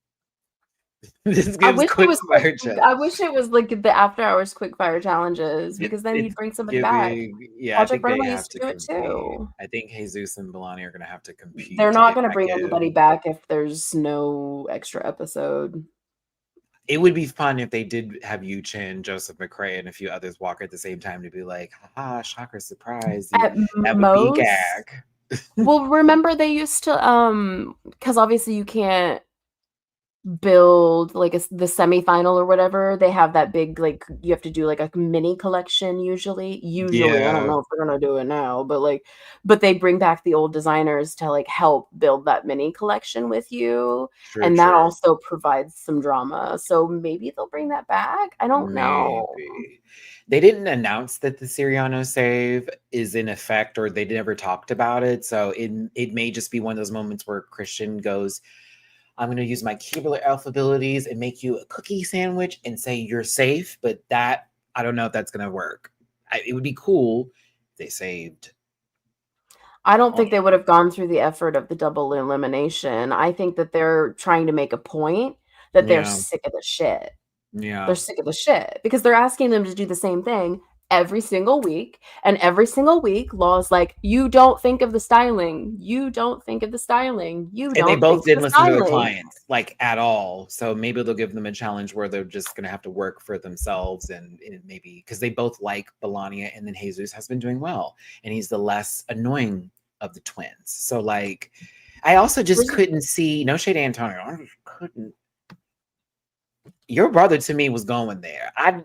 This gives quick fire. I wish it was like the after hours quick fire challenges, because then you'd bring somebody back. Yeah, Project Runway used to do it too. I think Jesus and Melania are going to have to compete. They're not going to bring anybody back if there's no extra episode. It would be fun if they did have Yu Chin, Joseph McCrae, and a few others walk at the same time to be like, haha, shocker, surprise. At that most, would be gag. Well, remember they used to, because obviously you can't build like the semifinal or whatever. They have that big, like, you have to do like a mini collection usually. I don't know if they're gonna do it now, but they bring back the old designers to like help build that mini collection with you. That also provides some drama, so maybe they'll bring that back. I don't know. They didn't announce that the Siriano save is in effect, or they never talked about it, so it may just be one of those moments where Christian goes, I'm going to use my Keebler Elf abilities and make you a cookie sandwich and say you're safe. But that, I don't know if that's going to work. It would be cool if they saved. I don't think they would have gone through the effort of the double elimination. I think that they're trying to make a point that they're Yeah. sick of the shit. Yeah. They're sick of the shit because they're asking them to do the same thing every single week. And every single week, Law's like, you don't think of the styling. You don't think of the styling. You And they don't both think of didn't the listen to the styling. clients like at all. So maybe they'll give them a challenge where they're just gonna have to work for themselves and maybe because they both like Melania, and then Jesus has been doing well and he's the less annoying of the twins. So like I also just couldn't see, no shade Antonio, I just couldn't. Your brother to me was going there. I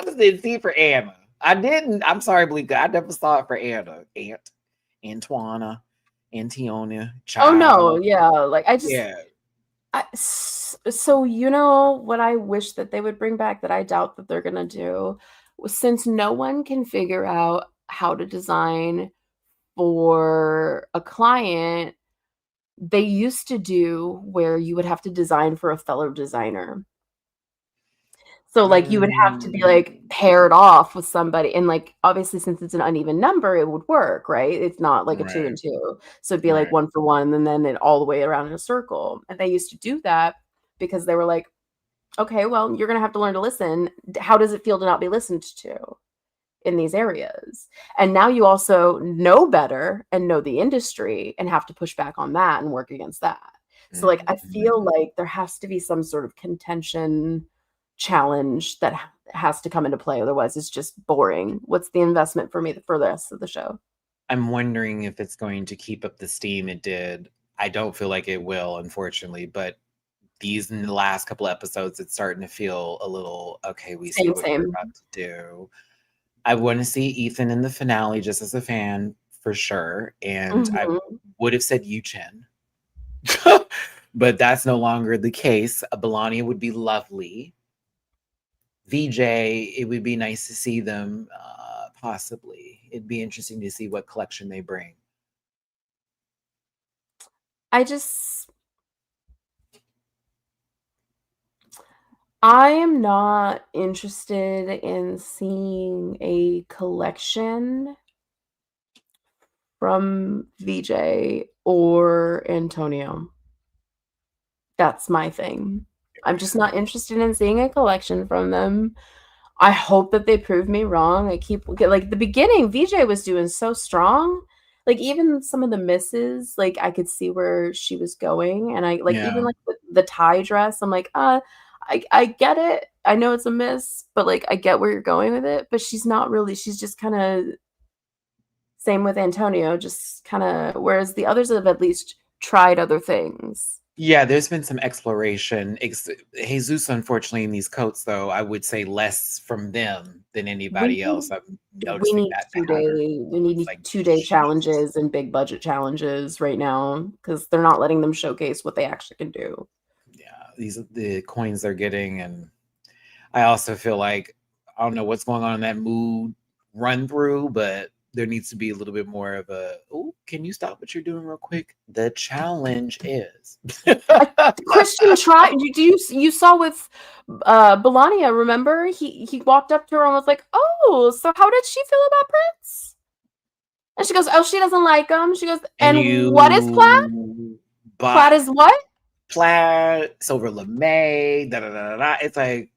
just didn't see it for Anna. I didn't. I'm sorry, Bleeka. I never saw it for Anna. Antoina, Antonia, Oh no, child. yeah. Like I just Yeah. so you know what I wish that they would bring back that I doubt that they're gonna do, since no one can figure out how to design for a client, they used to do where you would have to design for a fellow designer. So like you would have to be like paired off with somebody, and like obviously since it's an uneven number, it would work, right? It's not like a 2 and Right. 2. So it'd be like Right. 1 for 1 and then it all the way around in a circle. And they used to do that because they were like, okay, well, you're gonna have to learn to listen. How does it feel to not be listened to in these areas? And now you also know better and know the industry and have to push back on that and work against that. So like I feel like there has to be some sort of contention challenge that has to come into play. Otherwise, it's just boring. What's the investment for me for the rest of the show? I'm wondering if it's going to keep up the steam it did. I don't feel like it will, unfortunately, but these in the last couple episodes, it's starting to feel a little okay. We see what you're about to do. I want to see Ethan in the finale just as a fan for sure, and I would have said Yu-Chen, but that's no longer the case. Belania would be lovely. VJ, it would be nice to see them. Possibly, it'd be interesting to see what collection they bring. I am not interested in seeing a collection from VJ or Antonio. That's my thing. I'm just not interested in seeing a collection from them. I hope that they prove me wrong. I keep like the beginning, VJ was doing so strong. Like even some of the misses, like I could see where she was going, and I like even like the tie dress. I'm like, I get it. I know it's a miss, but like I get where you're going with it. But she's not really. She's just kind of same with Antonio, just kind of. Whereas the others have at least tried other things. Yeah, there's been some exploration. Jesus, unfortunately, in these coats, though, I would say less from them than anybody else. I'm We noticing need that 2-day. We need like 2-day challenges and big budget challenges right now because they're not letting them showcase what they actually can do. Yeah, these are the coins they're getting, and I also feel like I don't know what's going on in that mood run through, but there needs to be a little bit more of a, oh, can you stop what you're doing real quick? The challenge is Christian tried. You saw with Belania, remember? He walked up to her and was like, "Oh, so how did she feel about Prince?" And she goes, "Oh, she doesn't like him." She goes, "And what is plaid? Plaid is what? Plaid, silver lame, da da da da. It's like,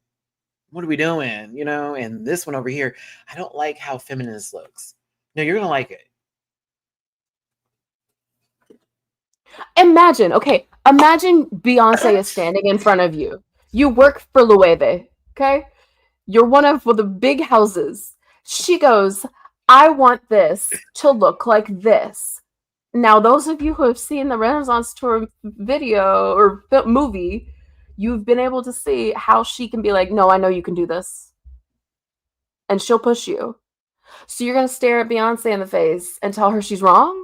what are we doing? You know, and this one over here, I don't like how feminine this looks. No, you're gonna like it. Imagine Beyonce is standing in front of you. You work for Loewe, okay? You're one of the big houses. She goes, I want this to look like this. Now, those of you who have seen the Renaissance Tour video or movie, you've been able to see how she can be like, no, I know you can do this. And she'll push you. So you're going to stare at Beyonce in the face and tell her she's wrong?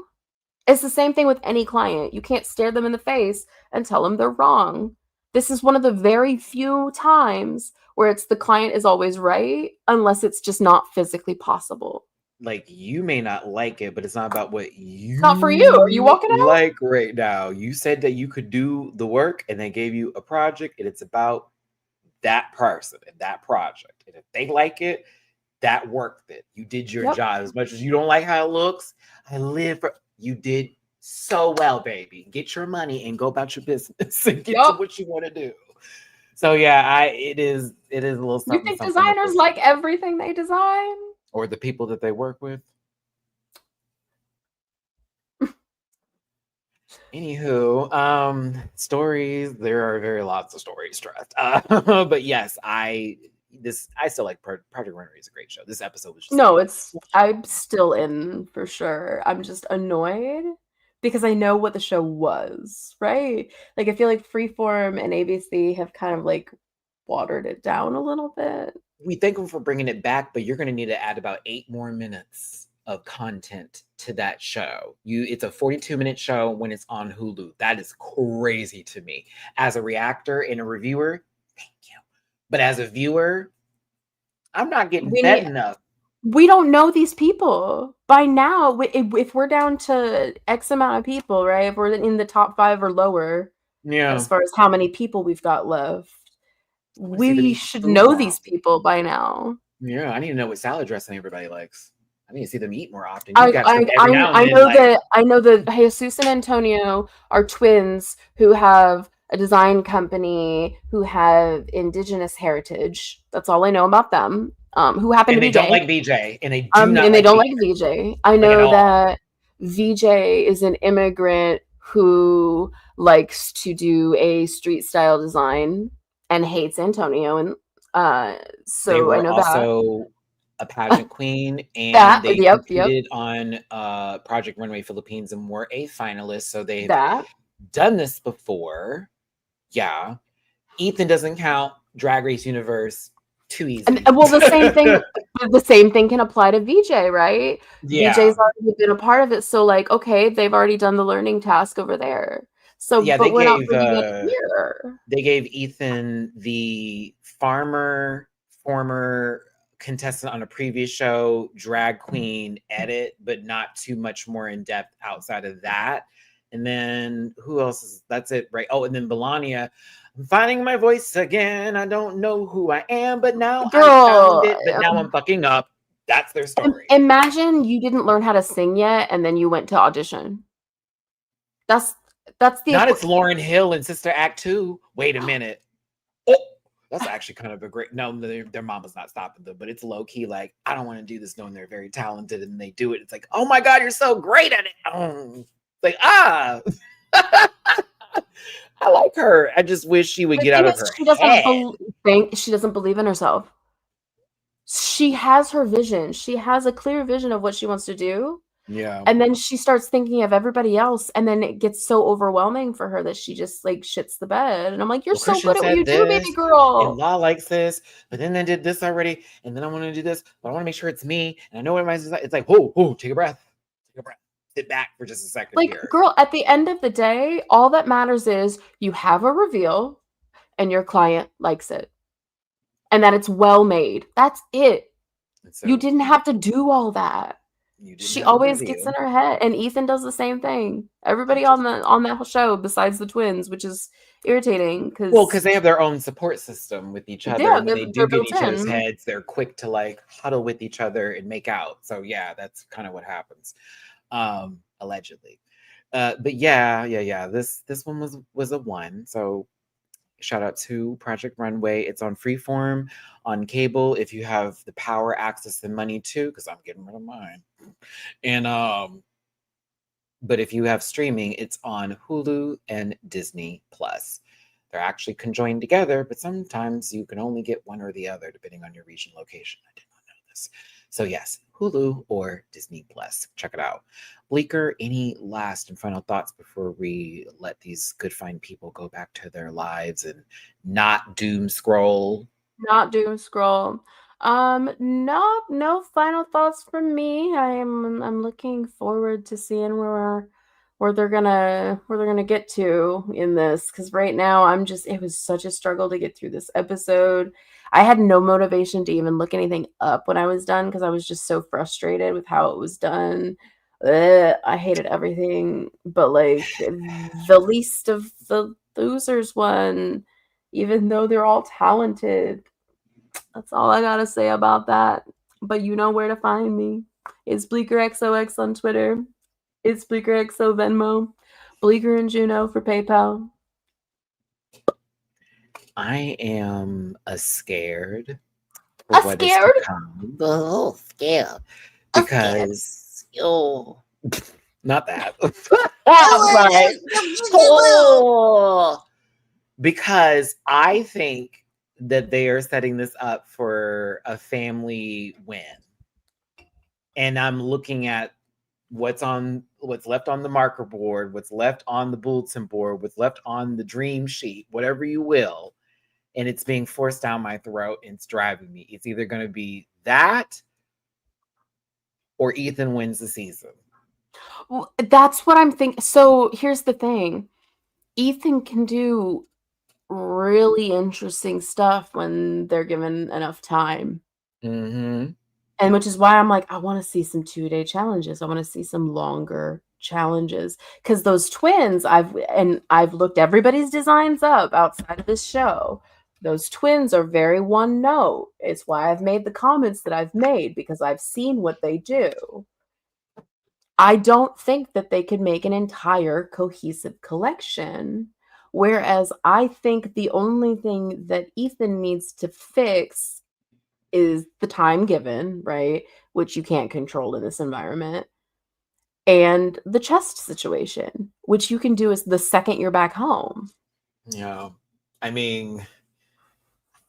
It's the same thing with any client. You can't stare them in the face and tell them they're wrong. This is one of the very few times where it's the client is always right, unless it's just not physically possible. Like, you may not like it, but it's not about what you it's not for you. Are you walking out? Like right now. You said that you could do the work and they gave you a project, and it's about that person and that project. And if they like it, that worked it. You did your job. As much as you don't like how it looks, I live for you did so well, baby. Get your money and go about your business and get to Yup. what you want to do. So yeah, it is a little You something think something with designers this. like everything they design? Or the people that they work with. Anywho, stories. There are very lots of stories, trust. But yes, I still like Project Runway is a great show. This episode was just No, I'm still in for sure. I'm just annoyed because I know what the show was, right? Like I feel like Freeform and ABC have kind of like watered it down a little bit. we thank them for bringing it back, but you're going to need to add about 8 more minutes of content to that show. It's a 42-minute show when it's on Hulu. That is crazy to me. As a reactor and a reviewer, thank you. But as a viewer, I'm not getting fed enough. We don't know these people by now. If we're down to X amount of people, right? If we're in the top 5 or lower, as far as how many people we've got left, we should know these people by now. Yeah, I need to know what salad dressing everybody likes. I need to see them eat more often. I know the Jesus and Antonio are twins who have a design company who have indigenous heritage. That's all I know about them. Who happen to be don't like VJ, and they don't like VJ. I know that VJ is an immigrant who likes to do a street style design and hates Antonio, and so they were I know also a pageant queen, and they competed on Project Runway Philippines and were a finalist. So they've done this before. Yeah, Ethan doesn't count. Drag Race Universe. Too easy. And, well, the same thing can apply to VJ, right? Yeah. VJ's already been a part of it, so like, okay, they've already done the learning task over there. So, yeah, but we're not bringing it here. They gave Ethan the former contestant on a previous show, drag queen edit, but not too much more in depth outside of that. And then who else that's it, right? Oh, and then Melania. I'm finding my voice again. I don't know who I am, but now I found it. But now I'm fucking up. That's their story. Imagine you didn't learn how to sing yet, and then you went to audition. That's the. Not it's Lauryn Hill in Sister Act 2. Wait a minute. Oh, that's actually kind of a great. No, their mama's not stopping them, but it's low key. Like I don't want to do this, knowing they're very talented, and they do it. It's like, oh my god, you're so great at it. Oh. Like I like her. I just wish she would get out of her head. She doesn't believe in herself. She has her vision. She has a clear vision of what she wants to do. Yeah. And then she starts thinking of everybody else, and then it gets so overwhelming for her that she just like shits the bed. And I'm like, you're so good at what you do, baby girl. And Law likes this, but then they did this already, and then I want to do this, but I want to make sure it's me. And I know what it's like. Whoa, take a breath. Sit back for just a second. Like, girl, at the end of the day, all that matters is you have a reveal and your client likes it. And that it's well made. That's it. So, you didn't have to do all that. She always gets in her head, and Ethan does the same thing. Everybody on that show, besides the twins, which is irritating because they have their own support system with each other. Yeah, and when they do get each other's heads, they're quick to like huddle with each other and make out. So yeah, that's kind of what happens, allegedly. But yeah. This one was a 1. So shout out to Project Runway. It's on Freeform, on cable, if you have the power, access, and money too, because I'm getting rid of mine. And but if you have streaming, it's on Hulu and Disney Plus. They're actually conjoined together, but sometimes you can only get one or the other depending on your region location. I did not know this. So yes, Hulu or Disney Plus. Check it out. Bleeker, any last and final thoughts before we let these good fine people go back to their lives and not doom scroll? Not doom scroll. No final thoughts from me. I'm looking forward to seeing where they're gonna get to in this, because right now it was such a struggle to get through this episode. I had no motivation to even look anything up when I was done because I was just so frustrated with how it was done. I hated everything, but like the least of the losers won, even though they're all talented. That's all I gotta say about that. But you know where to find me. It's BleekerXOX on Twitter. It's Bleecker XO Venmo. Bleecker and Juno for PayPal. I am scared for what is Scared? to come. Oh, scared. Because, oh, not that. Oh, because I think that they are setting this up for a family win. And I'm looking at what's left on the marker board, what's left on the bulletin board, what's left on the dream sheet, whatever you will, and it's being forced down my throat and it's driving me. It's either going to be that or Ethan wins the season. Well, that's what I'm thinking. So here's the thing. Ethan can do really interesting stuff when they're given enough time. Mm-hmm. And which is why I'm like, I want to see some 2-day challenges. I want to see some longer challenges. Because those twins, I've looked everybody's designs up outside of this show. Those twins are very one note. It's why I've made the comments that I've made, because I've seen what they do. I don't think that they could make an entire cohesive collection. Whereas I think the only thing that Ethan needs to fix is the time given, right? Which you can't control in this environment. And the chest situation, which you can do is the second you're back home. Yeah. I mean,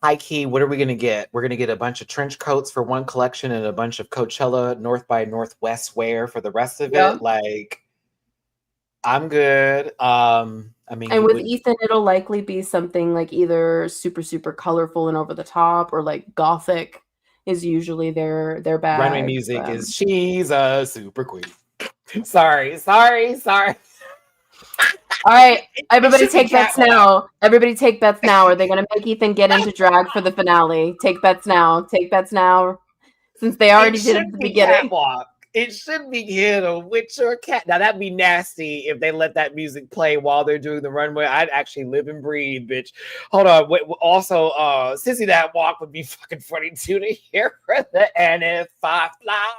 high key, what are we going to get? We're going to get a bunch of trench coats for one collection and a bunch of Coachella North by Northwest wear for the rest of it. Like, I'm good. I mean, and with Ethan, it'll likely be something like either super, super colorful and over the top, or like gothic is usually their bag. Runway music is she's a super queen. Sorry. All right, everybody take bets now. Everybody take bets now. Are they going to make Ethan get into drag for the finale? Take bets now. Since they already did it at the beginning. Catwalk. It should be hit a witch or a cat. Now that'd be nasty if they let that music play while they're doing the runway. I'd actually live and breathe, bitch. Hold on. Wait, also, Sissy That Walk would be fucking funny too to hear the and if I fly.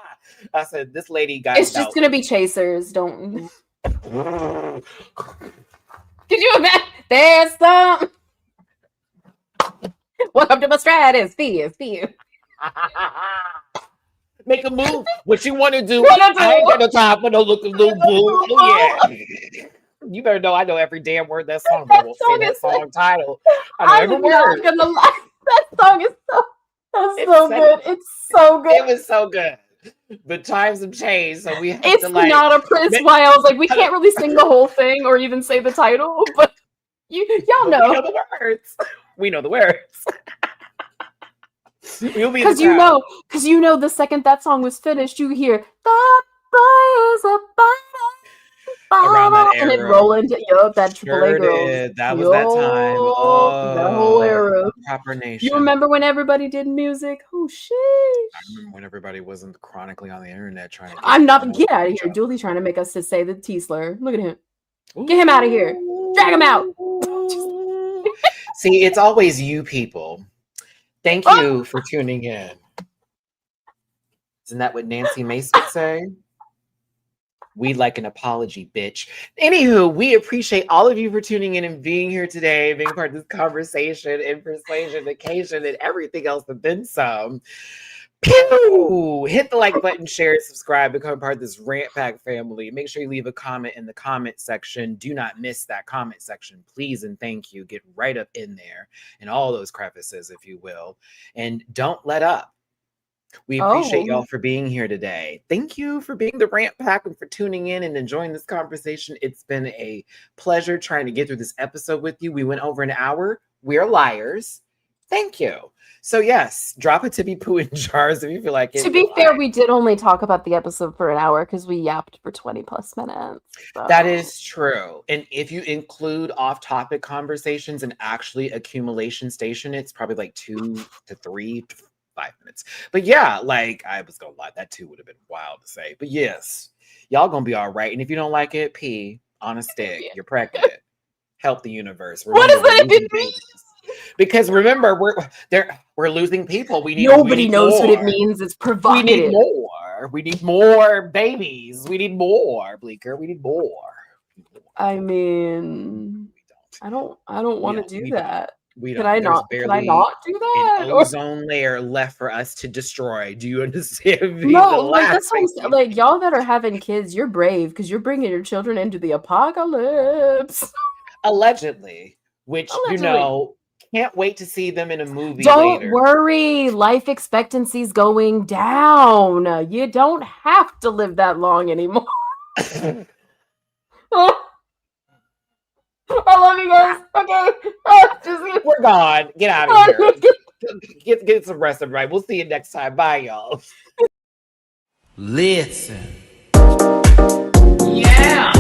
I said this lady got. It's just gonna be chasers. Don't. Could you imagine? There's some. Welcome to my stratosphere. Make a move. What you want to do? I ain't got no time for no little boo. Oh yeah. You better know I know every damn word that song. But we'll say that song title. I know every word. I'm not gonna lie. That song is so good. It's so good. It was so good. But times have changed, so we have it's to like. Not a Prince. Why I was like, we can't really sing the whole thing or even say the title, but y'all know. We know the words. We know the words. Because you know the second that song was finished, you hear that boy is a around that era. And it roll into that Triple A girls. That was that time. Oh, that whole era. Proper Nation. You remember when everybody did music? Oh shit! I remember when everybody wasn't chronically on the internet trying to. I'm not get out of here. Julie's trying to make us to say the T slur. Look at him. Get him out of here. Drag him out. See, it's always you people. Thank you for tuning in. Isn't that what Nancy Mace would say? We'd like an apology, bitch. Anywho, we appreciate all of you for tuning in and being here today, being part of this conversation and persuasion, occasion, and everything else, and then some. Pew! Hit the like button, share, subscribe, become part of this Rant Pack family. Make sure you leave a comment in the comment section. Do not miss that comment section, please and thank you. Get right up in there and all those crevices, if you will. And don't let up. We appreciate y'all for being here today. Thank you for being the Rant Pack and for tuning in and enjoying this conversation. It's been a pleasure trying to get through this episode with you. We went over an hour. We're liars. Thank you. So yes, drop a tippy poo in jars if you feel like it. To be fair, we did only talk about the episode for an hour because we yapped for 20 plus minutes. So. That is true. And if you include off-topic conversations and actually accumulation station, it's probably like 2 to 3 to 5 minutes. But yeah, like I was gonna lie, that too would have been wild to say. But yes, y'all gonna be all right. And if you don't like it, pee on a stick. You're pregnant. Help the universe. Remember, what does that even mean? Because remember, we're losing people. We need nobody knows more. What it means. It's provocative. We need more. more. We need more babies. We need more, Bleeker. We need more. I mean, I don't want to do that. We Can don't. I There's not? Can I barely not do that? an Or- ozone layer left for us to destroy. Do you understand me? no, The like last that's what I'm thing saying. Like y'all that are having kids, you're brave because you're bringing your children into the apocalypse. allegedly, which you Allegedly. know, can't wait to see them in a movie Don't later. worry, life expectancy's going down. You don't have to live that long anymore. I love you guys. Okay. We're gone. Get out of here. Get some rest, everybody. We'll see you next time. Bye, y'all. Listen. Yeah.